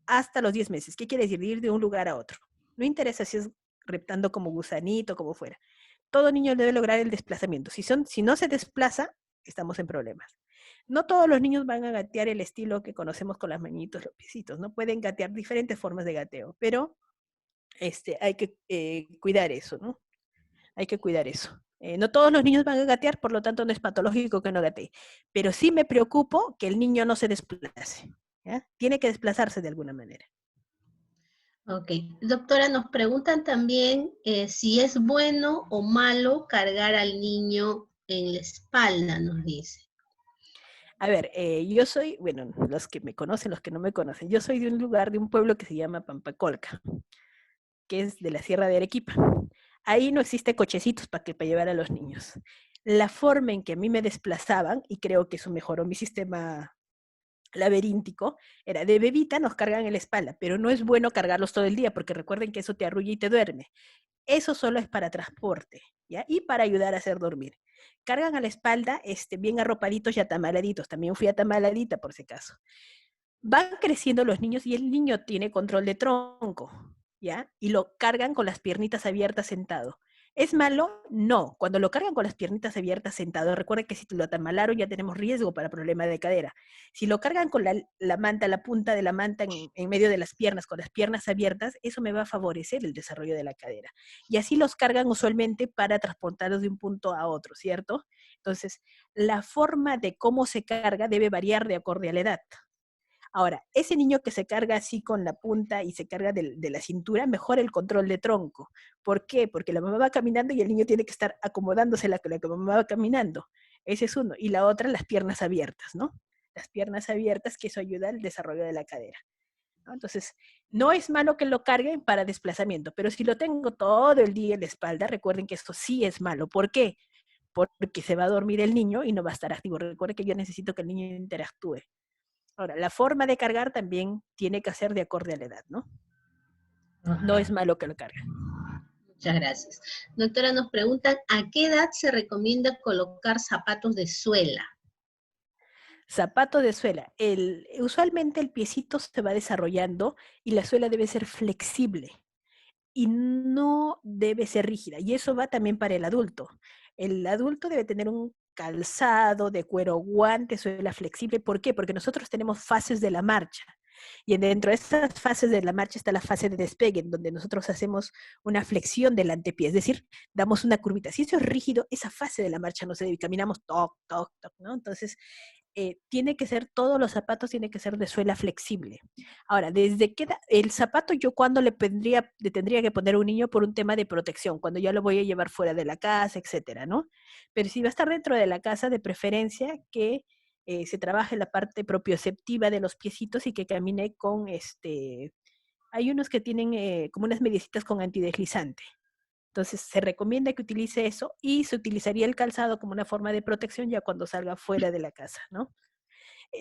hasta los 10 meses. ¿Qué quiere decir? Ir de un lugar a otro. No interesa si es reptando como gusanito, como fuera. Todo niño debe lograr el desplazamiento. Si no se desplaza, estamos en problemas. No todos los niños van a gatear el estilo que conocemos con las manitos, los piecitos, ¿no? Pueden gatear diferentes formas de gateo, pero hay que cuidar eso, ¿no? Hay que cuidar eso. No todos los niños van a gatear, por lo tanto no es patológico que no gatee. Pero sí me preocupo que el niño no se desplace. ¿Ya? Tiene que desplazarse de alguna manera. Ok, doctora, nos preguntan también si es bueno o malo cargar al niño en la espalda, nos dice. A ver, yo soy, bueno, los que me conocen, los que no me conocen, yo soy de un lugar, de un pueblo que se llama Pampacolca, que es de la Sierra de Arequipa. Ahí no existe cochecitos para llevar a los niños. La forma en que a mí me desplazaban, y creo que eso mejoró mi sistema laberíntico, era de bebita nos cargan en la espalda, pero no es bueno cargarlos todo el día, porque recuerden que eso te arrulla y te duerme. Eso solo es para transporte, ¿ya? Y para ayudar a hacer dormir. Cargan a la espalda bien arropaditos y atamaladitos. También fui atamaladita, por si acaso. Van creciendo los niños y el niño tiene control de tronco, ¿ya? Y lo cargan con las piernitas abiertas sentado. ¿Es malo? No. Cuando lo cargan con las piernitas abiertas sentado, recuerden que si lo atamalaron ya tenemos riesgo para problemas de cadera. Si lo cargan con la manta, la punta de la manta en medio de las piernas, con las piernas abiertas, eso me va a favorecer el desarrollo de la cadera. Y así los cargan usualmente para transportarlos de un punto a otro, ¿cierto? Entonces, la forma de cómo se carga debe variar de acuerdo a la edad. Ahora, ese niño que se carga así con la punta y se carga de la cintura, mejora el control de tronco. ¿Por qué? Porque la mamá va caminando y el niño tiene que estar acomodándose la que la mamá va caminando. Ese es uno. Y la otra, las piernas abiertas, ¿no? Las piernas abiertas, que eso ayuda al desarrollo de la cadera, ¿no? Entonces, no es malo que lo carguen para desplazamiento, pero si lo tengo todo el día en la espalda, recuerden que esto sí es malo. ¿Por qué? Porque se va a dormir el niño y no va a estar activo. Recuerden que yo necesito que el niño interactúe. Ahora, la forma de cargar también tiene que ser de acorde a la edad, ¿no? No es Ajá. malo que lo cargue. Muchas gracias. Doctora, nos preguntan, ¿a qué edad se recomienda colocar zapatos de suela? Zapato de suela. Usualmente el piecito se va desarrollando y la suela debe ser flexible y no debe ser rígida. Y eso va también para el adulto. El adulto debe tener un calzado de cuero guante, suela flexible. ¿Por qué? Porque nosotros tenemos fases de la marcha. Y dentro de estas fases de la marcha está la fase de despegue, en donde nosotros hacemos una flexión del antepié, es decir, damos una curvita. Si eso es rígido, esa fase de la marcha no se debe, caminamos toc, toc, toc, ¿no? Entonces, tiene que ser, todos los zapatos tienen que ser de suela flexible. Ahora, ¿desde qué edad? El zapato yo cuando le tendría que poner a un niño por un tema de protección, cuando ya lo voy a llevar fuera de la casa, etcétera, ¿no? Pero si va a estar dentro de la casa, de preferencia que se trabaje la parte propioceptiva de los piecitos y que camine con hay unos que tienen como unas mediecitas con antideslizante. Entonces se recomienda que utilice eso y se utilizaría el calzado como una forma de protección ya cuando salga fuera de la casa, ¿no?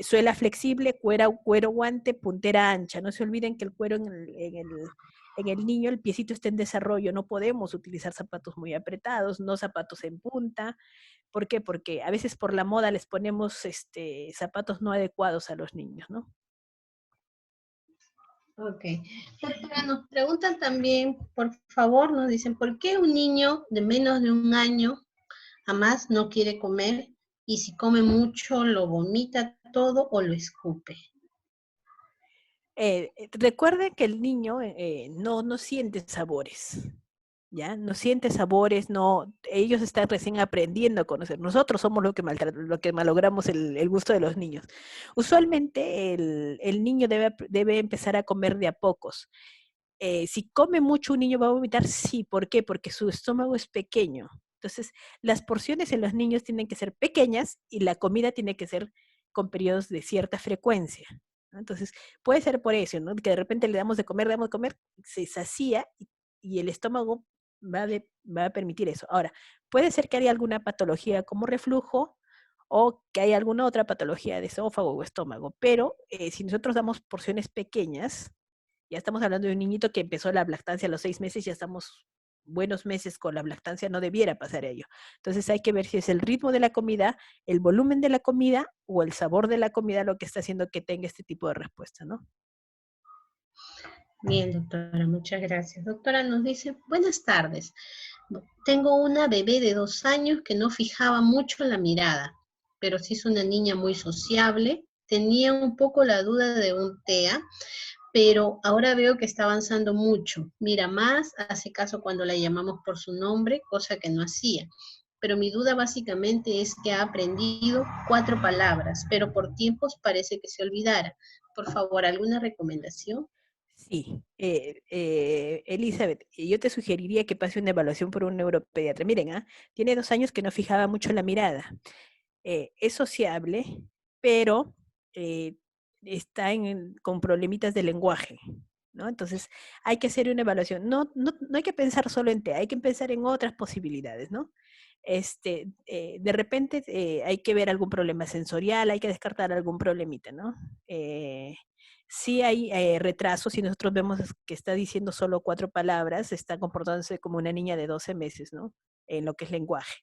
Suela flexible, cuero guante, puntera ancha. No se olviden que el cuero en el niño, el piecito está en desarrollo. No podemos utilizar zapatos muy apretados, no zapatos en punta. ¿Por qué? Porque a veces por la moda les ponemos zapatos no adecuados a los niños, ¿no? Ok. Doctora, nos preguntan también, por favor, nos dicen, ¿por qué un niño de menos de un año jamás no quiere comer y si come mucho lo vomita todo o lo escupe? Recuerden que el niño no siente sabores, ¿ya? No siente sabores, no, ellos están recién aprendiendo a conocer. Nosotros somos lo que malogramos el gusto de los niños. Usualmente el niño debe empezar a comer de a pocos. Si come mucho un niño va a vomitar, sí. ¿Por qué? Porque su estómago es pequeño. Entonces, las porciones en los niños tienen que ser pequeñas y la comida tiene que ser con periodos de cierta frecuencia, ¿no? Entonces, puede ser por eso, ¿no? Que de repente le damos de comer, se sacía y el estómago va a permitir eso. Ahora, puede ser que haya alguna patología como reflujo o que haya alguna otra patología de esófago o estómago, pero si nosotros damos porciones pequeñas, ya estamos hablando de un niñito que empezó la lactancia a los 6 meses, ya estamos buenos meses con la lactancia, no debiera pasar ello. Entonces hay que ver si es el ritmo de la comida, el volumen de la comida o el sabor de la comida lo que está haciendo que tenga este tipo de respuesta, ¿no? Bien, doctora, muchas gracias. Doctora, nos dice, buenas tardes. Tengo una bebé de 2 años que no fijaba mucho la mirada, pero sí es una niña muy sociable. Tenía un poco la duda de un TEA, pero ahora veo que está avanzando mucho. Mira más, hace caso cuando la llamamos por su nombre, cosa que no hacía. Pero mi duda básicamente es que ha aprendido 4 palabras, pero por tiempos parece que se olvidara. Por favor, ¿alguna recomendación? Sí, Elizabeth, yo te sugeriría que pase una evaluación por un neuropediatra. Miren, tiene 2 años que no fijaba mucho la mirada. Es sociable, pero eh, está con problemitas de lenguaje, ¿no? Entonces, hay que hacer una evaluación. No hay que pensar solo en TEA, hay que pensar en otras posibilidades, ¿no? De repente hay que ver algún problema sensorial, hay que descartar algún problemita, ¿no? Sí hay retrasos, si nosotros vemos que está diciendo solo 4 palabras, está comportándose como una niña de 12 meses, ¿no? En lo que es lenguaje.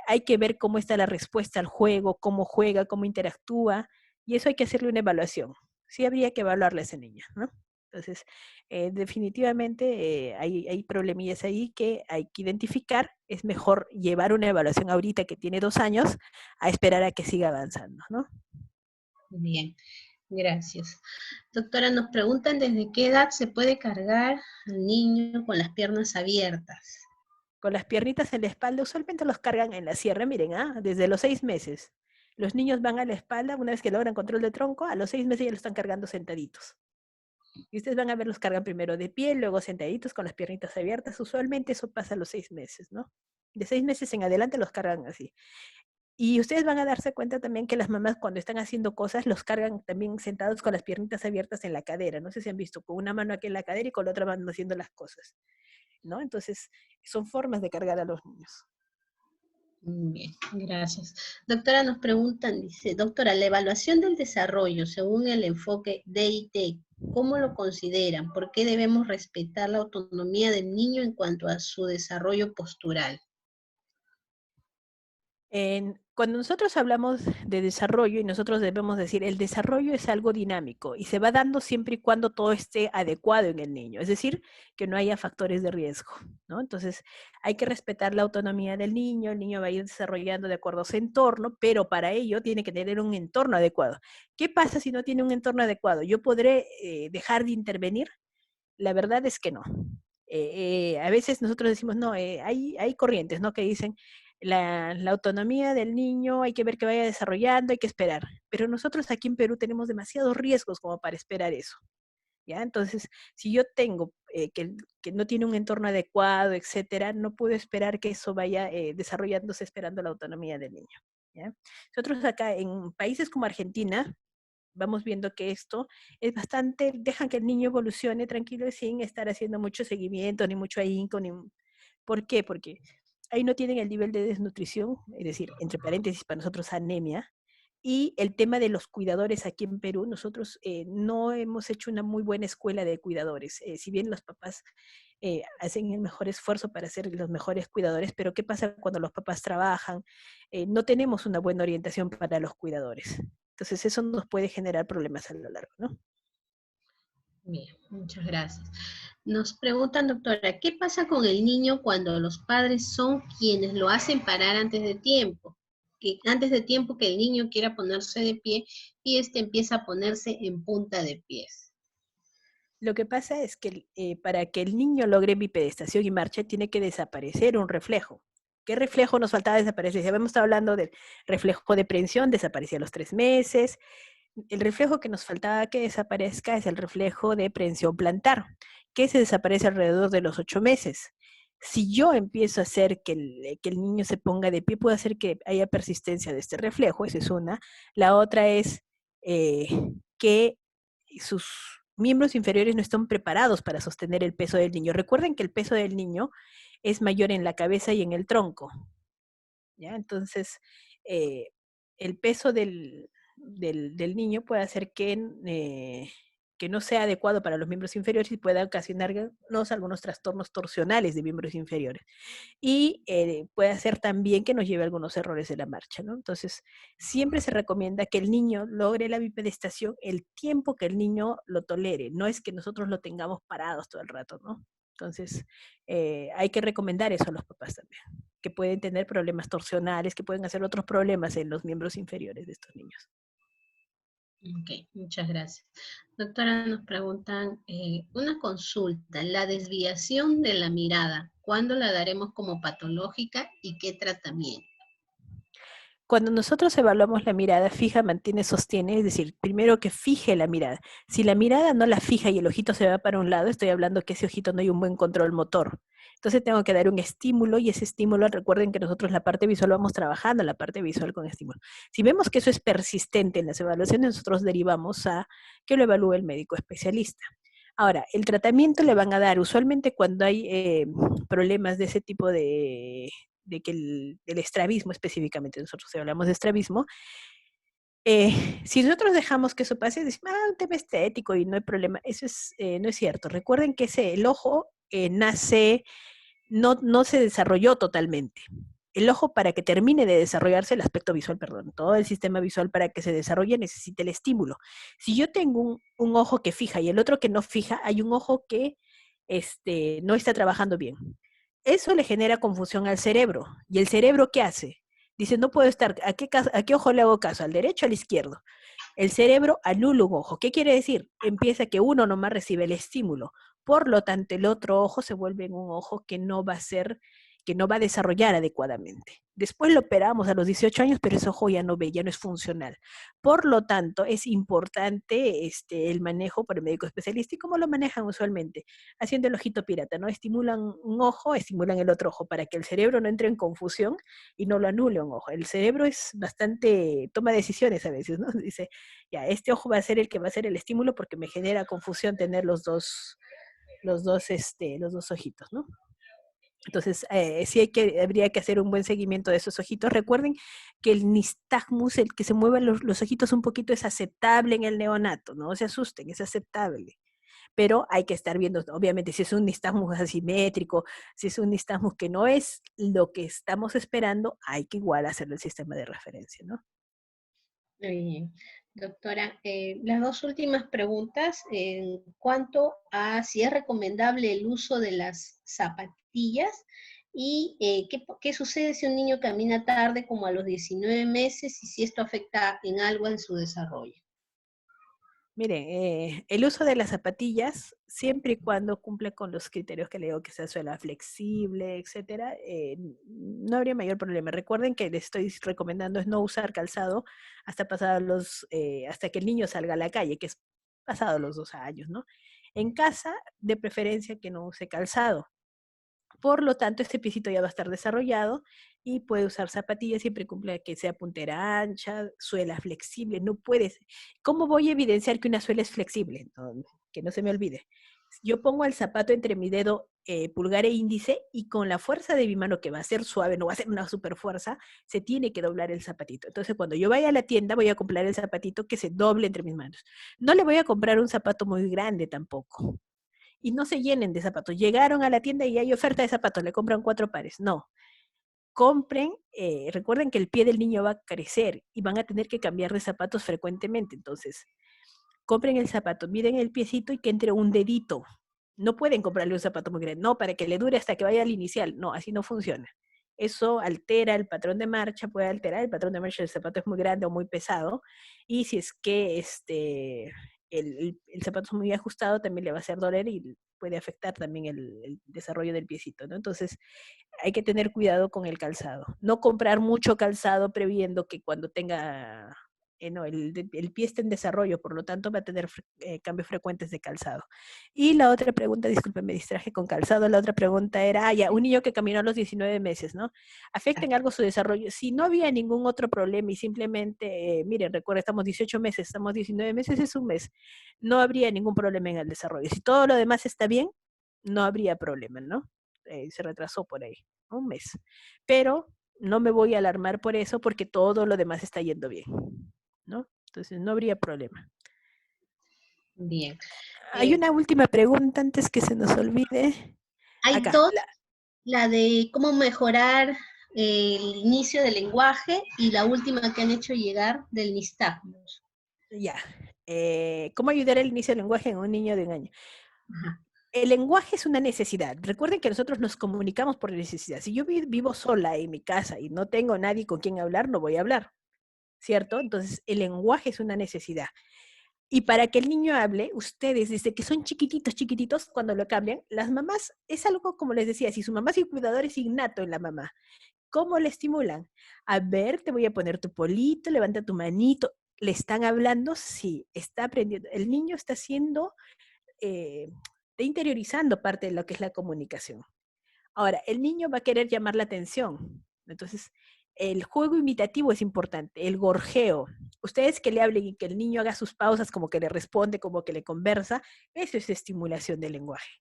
Hay que ver cómo está la respuesta al juego, cómo juega, cómo interactúa, y eso hay que hacerle una evaluación. Sí habría que evaluarle a esa niña, ¿no? Entonces, definitivamente hay problemillas ahí que hay que identificar. Es mejor llevar una evaluación ahorita que tiene 2 años a esperar a que siga avanzando, ¿no? Bien, gracias. Doctora, nos preguntan desde qué edad se puede cargar al niño con las piernas abiertas. Con las piernitas en la espalda, usualmente los cargan en la sierra, miren, desde los 6 meses. Los niños van a la espalda, una vez que logran control de tronco, a los 6 meses ya lo están cargando sentaditos. Y ustedes van a ver, los cargan primero de pie, luego sentaditos con las piernitas abiertas. Usualmente eso pasa a los 6 meses, ¿no? De 6 meses en adelante los cargan así. Y ustedes van a darse cuenta también que las mamás cuando están haciendo cosas los cargan también sentados con las piernitas abiertas en la cadera. No sé si han visto, con una mano aquí en la cadera y con la otra mano haciendo las cosas, ¿no? Entonces, son formas de cargar a los niños. Bien, gracias. Doctora, nos preguntan, dice, doctora, la evaluación del desarrollo según el enfoque DIT, ¿cómo lo consideran? ¿Por qué debemos respetar la autonomía del niño en cuanto a su desarrollo postural? Cuando nosotros hablamos de desarrollo, y nosotros debemos decir, el desarrollo es algo dinámico y se va dando siempre y cuando todo esté adecuado en el niño, es decir, que no haya factores de riesgo, ¿no? Entonces, hay que respetar la autonomía del niño, el niño va a ir desarrollando de acuerdo a su entorno, pero para ello tiene que tener un entorno adecuado. ¿Qué pasa si no tiene un entorno adecuado? ¿Yo podré dejar de intervenir? La verdad es que no. A veces nosotros decimos, no, hay corrientes, ¿no? Que dicen, la autonomía del niño hay que ver que vaya desarrollando, hay que esperar. Pero nosotros aquí en Perú tenemos demasiados riesgos como para esperar eso, ¿ya? Entonces, si yo tengo que no tiene un entorno adecuado, etcétera, no puedo esperar que eso vaya desarrollándose esperando la autonomía del niño, ¿ya? Nosotros acá en países como Argentina, vamos viendo que esto es bastante, dejan que el niño evolucione tranquilo sin estar haciendo mucho seguimiento, ni mucho ahínco, ni... ¿Por qué? Porque ahí no tienen el nivel de desnutrición, es decir, entre paréntesis, para nosotros anemia, y el tema de los cuidadores aquí en Perú, nosotros no hemos hecho una muy buena escuela de cuidadores. Si bien los papás hacen el mejor esfuerzo para ser los mejores cuidadores, pero ¿qué pasa cuando los papás trabajan? No tenemos una buena orientación para los cuidadores. Entonces eso nos puede generar problemas a lo largo, ¿no? Bien, muchas gracias. Nos preguntan, doctora, ¿qué pasa con el niño cuando los padres son quienes lo hacen parar antes de tiempo? Que antes de tiempo que el niño quiera ponerse de pie y este empieza a ponerse en punta de pies. Lo que pasa es que para que el niño logre bipedestación y marcha, tiene que desaparecer un reflejo. ¿Qué reflejo nos faltaba desaparecer? Ya habíamos estado hablando del reflejo de prensión, desaparecía a los 3 meses. El reflejo que nos faltaba que desaparezca es el reflejo de prensión plantar, que se desaparece alrededor de los 8 meses. Si yo empiezo a hacer que el niño se ponga de pie, puede hacer que haya persistencia de este reflejo, esa es una. La otra es eh, que sus miembros inferiores no están preparados para sostener el peso del niño. Recuerden que el peso del niño es mayor en la cabeza y en el tronco, ¿ya? Entonces, eh, el peso del niño puede hacer que no sea adecuado para los miembros inferiores y pueda ocasionarnos algunos trastornos torsionales de miembros inferiores. Y puede hacer también que nos lleve a algunos errores de la marcha, ¿no? Entonces, siempre se recomienda que el niño logre la bipedestación el tiempo que el niño lo tolere. No es que nosotros lo tengamos parados todo el rato, ¿no? Entonces, hay que recomendar eso a los papás también, que pueden tener problemas torsionales, que pueden hacer otros problemas en los miembros inferiores de estos niños. Ok, muchas gracias. Doctora, nos preguntan una consulta, la desviación de la mirada, ¿cuándo la daremos como patológica y qué tratamiento? Cuando nosotros evaluamos la mirada fija, mantiene, sostiene, es decir, primero que fije la mirada. Si la mirada no la fija y el ojito se va para un lado, estoy hablando que ese ojito no hay un buen control motor. Entonces tengo que dar un estímulo y ese estímulo, recuerden que nosotros la parte visual vamos trabajando, la parte visual con estímulo. Si vemos que eso es persistente en las evaluaciones, nosotros derivamos a que lo evalúe el médico especialista. Ahora, el tratamiento le van a dar usualmente cuando hay problemas de ese tipo de que del estrabismo específicamente, nosotros hablamos de estrabismo, si nosotros dejamos que eso pase, decimos, un tema estético y no hay problema, eso no es cierto. Recuerden que el ojo nace, no se desarrolló totalmente. El ojo, para que termine de desarrollarse, el aspecto visual, perdón, todo el sistema visual para que se desarrolle necesita el estímulo. Si yo tengo un ojo que fija y el otro que no fija, hay un ojo que no está trabajando bien. Eso le genera confusión al cerebro. ¿Y el cerebro qué hace? Dice, no puedo estar, ¿a qué ojo le hago caso? ¿Al derecho o al izquierdo? El cerebro anula un ojo. ¿Qué quiere decir? Empieza que uno nomás recibe el estímulo. Por lo tanto, el otro ojo se vuelve en un ojo que no va a desarrollar adecuadamente. Después lo operamos a los 18 años, pero ese ojo ya no ve, ya no es funcional. Por lo tanto, es importante el manejo por el médico especialista. ¿Y cómo lo manejan usualmente? Haciendo el ojito pirata, ¿no? Estimulan un ojo, estimulan el otro ojo para que el cerebro no entre en confusión y no lo anule un ojo. El cerebro es bastante, toma decisiones a veces, ¿no? Dice, ya, este ojo va a ser el que va a ser el estímulo porque me genera confusión tener los dos ojitos, ¿no? Entonces, sí habría que hacer un buen seguimiento de esos ojitos. Recuerden que el nistagmus, el que se muevan los ojitos un poquito, es aceptable en el neonato, no se asusten, es aceptable. Pero hay que estar viendo, obviamente, si es un nistagmus asimétrico, si es un nistagmus que no es lo que estamos esperando, hay que igual hacerlo el sistema de referencia, ¿no? Muy bien. Doctora, las dos últimas preguntas en cuanto a si es recomendable el uso de las zapatillas y qué sucede si un niño camina tarde como a los 19 meses y si esto afecta en algo en su desarrollo. Miren, el uso de las zapatillas, siempre y cuando cumple con los criterios que le digo, que sea suela flexible, etcétera, no habría mayor problema. Recuerden que les estoy recomendando es no usar calzado hasta que el niño salga a la calle, que es pasado los 2 años, ¿no? En casa, de preferencia que no use calzado. Por lo tanto, este piecito ya va a estar desarrollado y puede usar zapatillas siempre cumple que sea puntera ancha, suela flexible. No puedes. ¿Cómo voy a evidenciar que una suela es flexible? No, que no se me olvide. Yo pongo el zapato entre mi dedo pulgar e índice y con la fuerza de mi mano, que va a ser suave, no va a ser una super fuerza, se tiene que doblar el zapatito. Entonces, cuando yo vaya a la tienda, voy a comprar el zapatito que se doble entre mis manos. No le voy a comprar un zapato muy grande tampoco y no se llenen de zapatos. Llegaron a la tienda y hay oferta de zapatos, le compran 4 pares. No, compren, recuerden que el pie del niño va a crecer y van a tener que cambiar de zapatos frecuentemente. Entonces, compren el zapato, miren el piecito y que entre un dedito. No pueden comprarle un zapato muy grande, no, para que le dure hasta que vaya al inicial. No, así no funciona. Eso altera el patrón de marcha, puede alterar el patrón de marcha del zapato es muy grande o muy pesado. Y si es que el zapato es muy ajustado, también le va a hacer doler y puede afectar también el desarrollo del piecito, ¿no? Entonces, hay que tener cuidado con el calzado. No comprar mucho calzado previendo que cuando tenga, no, el pie está en desarrollo, por lo tanto va a tener cambios frecuentes de calzado. Y la otra pregunta, disculpe, me distraje con calzado, la otra pregunta era, ya, un niño que caminó a los 19 meses, ¿no? ¿Afecta en algo su desarrollo? Si no había ningún otro problema y simplemente, miren, recuerda, estamos 18 meses, estamos 19 meses, es un mes, no habría ningún problema en el desarrollo. Si todo lo demás está bien, no habría problema, ¿no? Se retrasó por ahí, un mes. Pero no me voy a alarmar por eso porque todo lo demás está yendo bien, ¿no? Entonces no habría problema. Bien. Hay una última pregunta antes que se nos olvide. Hay Acá, dos, la de cómo mejorar el inicio del lenguaje y la última que han hecho llegar del nistagmus. ya. ¿Cómo ayudar al inicio del lenguaje en un niño de 1 año? Ajá. El lenguaje es una necesidad. Recuerden que nosotros nos comunicamos por necesidad. Si yo vivo sola en mi casa y no tengo nadie con quien hablar, no voy a hablar, ¿cierto? Entonces, el lenguaje es una necesidad. Y para que el niño hable, ustedes, desde que son chiquititos, chiquititos, cuando lo cambian, las mamás, es algo como les decía, si su mamá es cuidador, es innato en la mamá. ¿Cómo le estimulan? A ver, te voy a poner tu polito, levanta tu manito. ¿Le están hablando? Sí, está aprendiendo. El niño está haciendo, está interiorizando parte de lo que es la comunicación. Ahora, el niño va a querer llamar la atención. Entonces, el juego imitativo es importante, el gorjeo. Ustedes que le hablen y que el niño haga sus pausas, como que le responde, como que le conversa, eso es estimulación del lenguaje.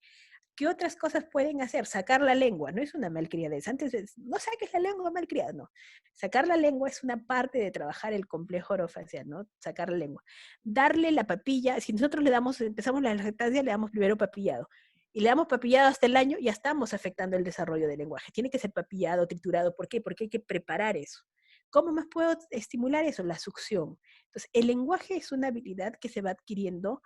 ¿Qué otras cosas pueden hacer? Sacar la lengua, no es una malcriadez. Antes no saques la lengua malcriada, no. Sacar la lengua es una parte de trabajar el complejo orofacial, ¿no? Sacar la lengua. Darle la papilla, si nosotros empezamos la lactancia, le damos primero papillado. Y le damos papillado hasta el año, ya estamos afectando el desarrollo del lenguaje. Tiene que ser papillado, triturado. ¿Por qué? Porque hay que preparar eso. ¿Cómo más puedo estimular eso? La succión. Entonces, el lenguaje es una habilidad que se va adquiriendo,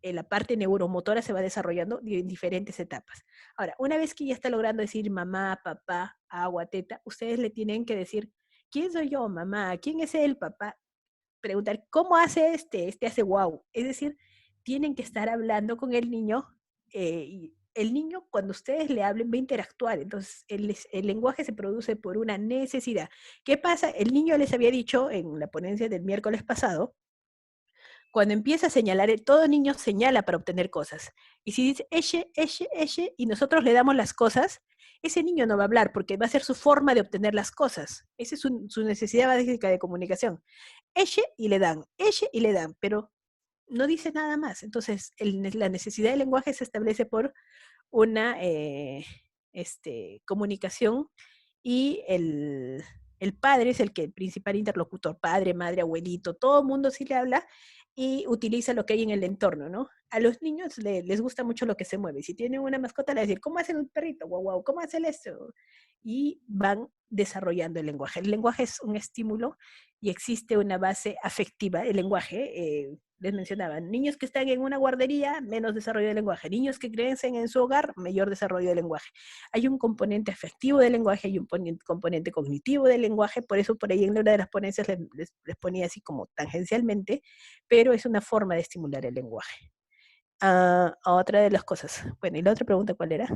la parte neuromotora se va desarrollando en diferentes etapas. Ahora, una vez que ya está logrando decir mamá, papá, agua, teta, ustedes le tienen que decir, ¿quién soy yo, mamá? ¿Quién es él, papá? Preguntar, ¿cómo hace este? Este hace wow. Es decir, tienen que estar hablando con el niño el niño, cuando ustedes le hablen, va a interactuar. Entonces, el lenguaje se produce por una necesidad. ¿Qué pasa? El niño les había dicho en la ponencia del miércoles pasado, cuando empieza a señalar, todo niño señala para obtener cosas. Y si dice eche, y nosotros le damos las cosas, ese niño no va a hablar porque va a ser su forma de obtener las cosas. Esa es su necesidad básica de comunicación. Eche y le dan, pero no dice nada más. Entonces, la necesidad del lenguaje se establece por una comunicación y el padre es el principal interlocutor, padre, madre, abuelito, todo el mundo sí le habla y utiliza lo que hay en el entorno, ¿no? A los niños les gusta mucho lo que se mueve. Si tienen una mascota, le decir, ¿cómo hace un perrito? Guau, guau, ¿cómo hace esto? Y van desarrollando el lenguaje. El lenguaje es un estímulo y existe una base afectiva. El lenguaje, les mencionaba, niños que están en una guardería, menos desarrollo del lenguaje. Niños que crecen en su hogar, mayor desarrollo del lenguaje. Hay un componente afectivo del lenguaje, hay un componente cognitivo del lenguaje, por eso por ahí en una de las ponencias les ponía así como tangencialmente, pero es una forma de estimular el lenguaje. Otra de las cosas. Bueno, ¿y la otra pregunta cuál era?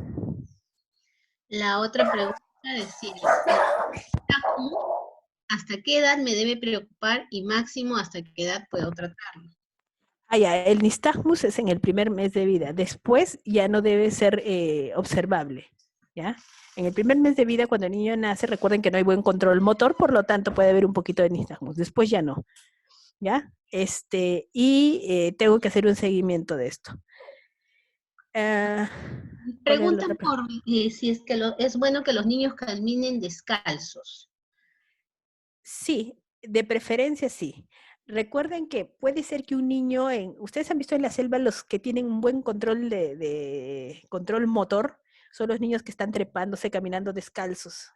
La otra pregunta decía, ¿hasta qué edad me debe preocupar y máximo hasta qué edad puedo tratarlo? Ya, el nistagmus es en el primer mes de vida. Después ya no debe ser observable, ¿ya? En el primer mes de vida, cuando el niño nace, recuerden que no hay buen control motor, por lo tanto puede haber un poquito de nistagmus. Después ya no, ¿ya? Tengo que hacer un seguimiento de esto. ¿Cuál era la otra Preguntan pregunta? por si es que es bueno que los niños caminen descalzos. Sí, de preferencia sí. Recuerden que puede ser que un niño, ustedes han visto en la selva los que tienen un buen control de control motor, son los niños que están trepándose, caminando descalzos,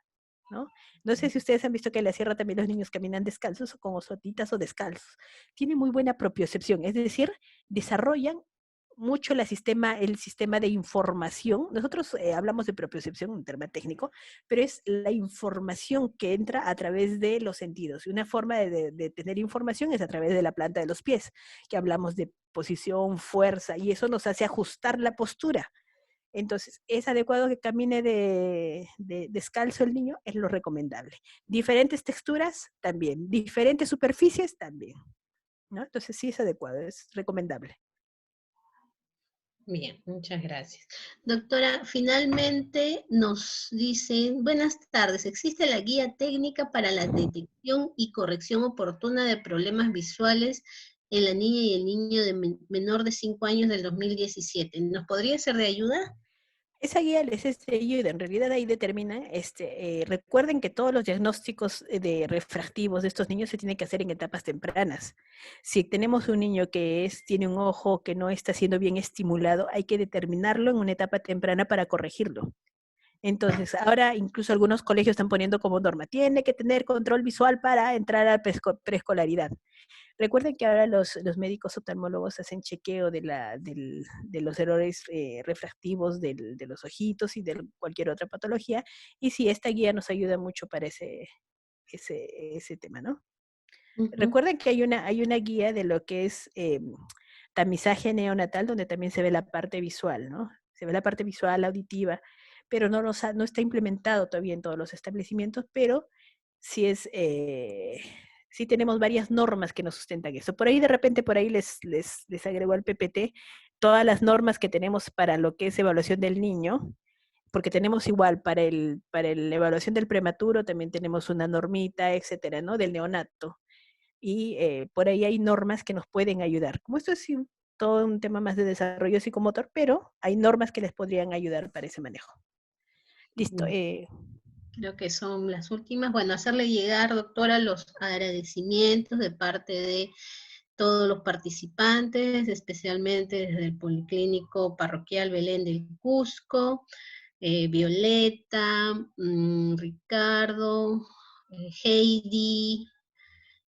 ¿no? No sé si ustedes han visto que en la sierra también los niños caminan descalzos o con osotitas o descalzos. Tienen muy buena propiocepción, es decir, desarrollan mucho el sistema de información. Nosotros hablamos de propiocepción, un término técnico, pero es la información que entra a través de los sentidos. Y una forma de tener información es a través de la planta de los pies, que hablamos de posición, fuerza, y eso nos hace ajustar la postura. Entonces, ¿es adecuado que camine descalzo el niño? Es lo recomendable. Diferentes texturas, también. Diferentes superficies, también, ¿no? Entonces, sí es adecuado, es recomendable. Bien, muchas gracias. Doctora, finalmente nos dicen, buenas tardes, ¿existe la guía técnica para la detección y corrección oportuna de problemas visuales en la niña y el niño menor de 5 años del 2017? ¿Nos podría ser de ayuda? Esa guía les es ayuda, en realidad ahí determina, recuerden que todos los diagnósticos de refractivos de estos niños se tienen que hacer en etapas tempranas. Si tenemos un niño que tiene un ojo que no está siendo bien estimulado, hay que determinarlo en una etapa temprana para corregirlo. Entonces, ahora incluso algunos colegios están poniendo como norma, tiene que tener control visual para entrar a preescolaridad. Recuerden que ahora los médicos oftalmólogos hacen chequeo de los errores refractivos de los ojitos y de cualquier otra patología, y sí, esta guía nos ayuda mucho para ese tema, ¿no? Recuerden que hay una guía de lo que es tamizaje neonatal, donde también se ve la parte visual, ¿no? Se ve la parte visual, auditiva, pero no está implementado todavía en todos los establecimientos, pero sí sí tenemos varias normas que nos sustentan eso. Por ahí de repente, por ahí les agregó al PPT todas las normas que tenemos para lo que es evaluación del niño, porque tenemos igual para la evaluación del prematuro, también tenemos una normita, etcétera, ¿no? Del neonato. Y por ahí hay normas que nos pueden ayudar. Como esto es todo un tema más de desarrollo psicomotor, pero hay normas que les podrían ayudar para ese manejo. Listo. Creo que son las últimas. Bueno, hacerle llegar, doctora, los agradecimientos de parte de todos los participantes, especialmente desde el Policlínico Parroquial Belén del Cusco, Violeta, Ricardo, Heidi.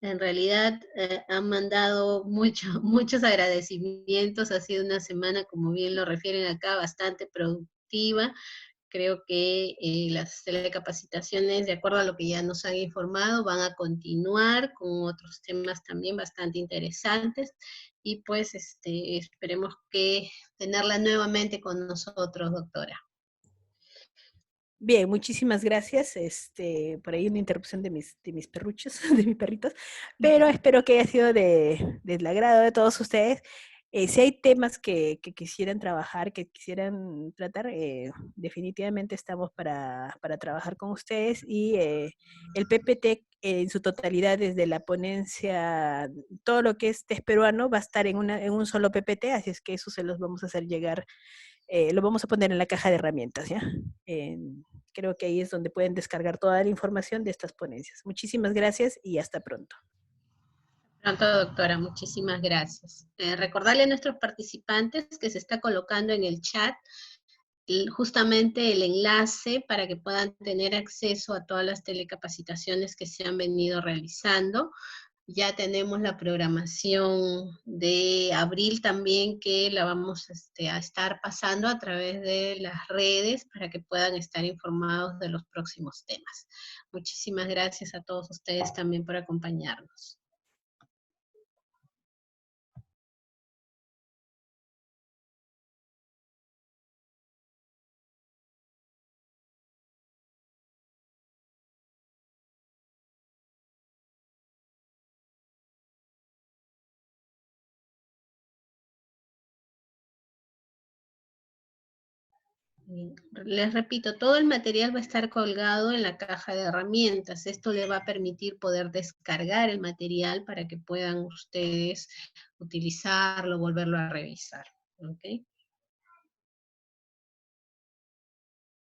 En realidad han mandado muchos agradecimientos. Ha sido una semana, como bien lo refieren acá, bastante productiva. Creo que las telecapacitaciones, de acuerdo a lo que ya nos han informado, van a continuar con otros temas también bastante interesantes. y pues esperemos que tenerla nuevamente con nosotros, doctora. Bien, muchísimas gracias. Por ahí una interrupción de mis perruchos, de mis perritos, pero espero que haya sido del agrado de todos ustedes. Si hay temas que quisieran trabajar, que quisieran tratar, definitivamente estamos para trabajar con ustedes y el PPT en su totalidad, desde la ponencia, todo lo que es test peruano va a estar en un solo PPT, así es que eso se los vamos a hacer llegar, lo vamos a poner en la caja de herramientas, ¿ya? Creo que ahí es donde pueden descargar toda la información de estas ponencias. Muchísimas gracias y hasta pronto. Pronto, doctora, muchísimas gracias. Recordarle a nuestros participantes que se está colocando en el chat justamente el enlace para que puedan tener acceso a todas las telecapacitaciones que se han venido realizando. Ya tenemos la programación de abril también, que la vamos a estar pasando a través de las redes para que puedan estar informados de los próximos temas. Muchísimas gracias a todos ustedes también por acompañarnos. Les repito, todo el material va a estar colgado en la caja de herramientas. Esto le va a permitir poder descargar el material para que puedan ustedes utilizarlo, volverlo a revisar. ¿Okay?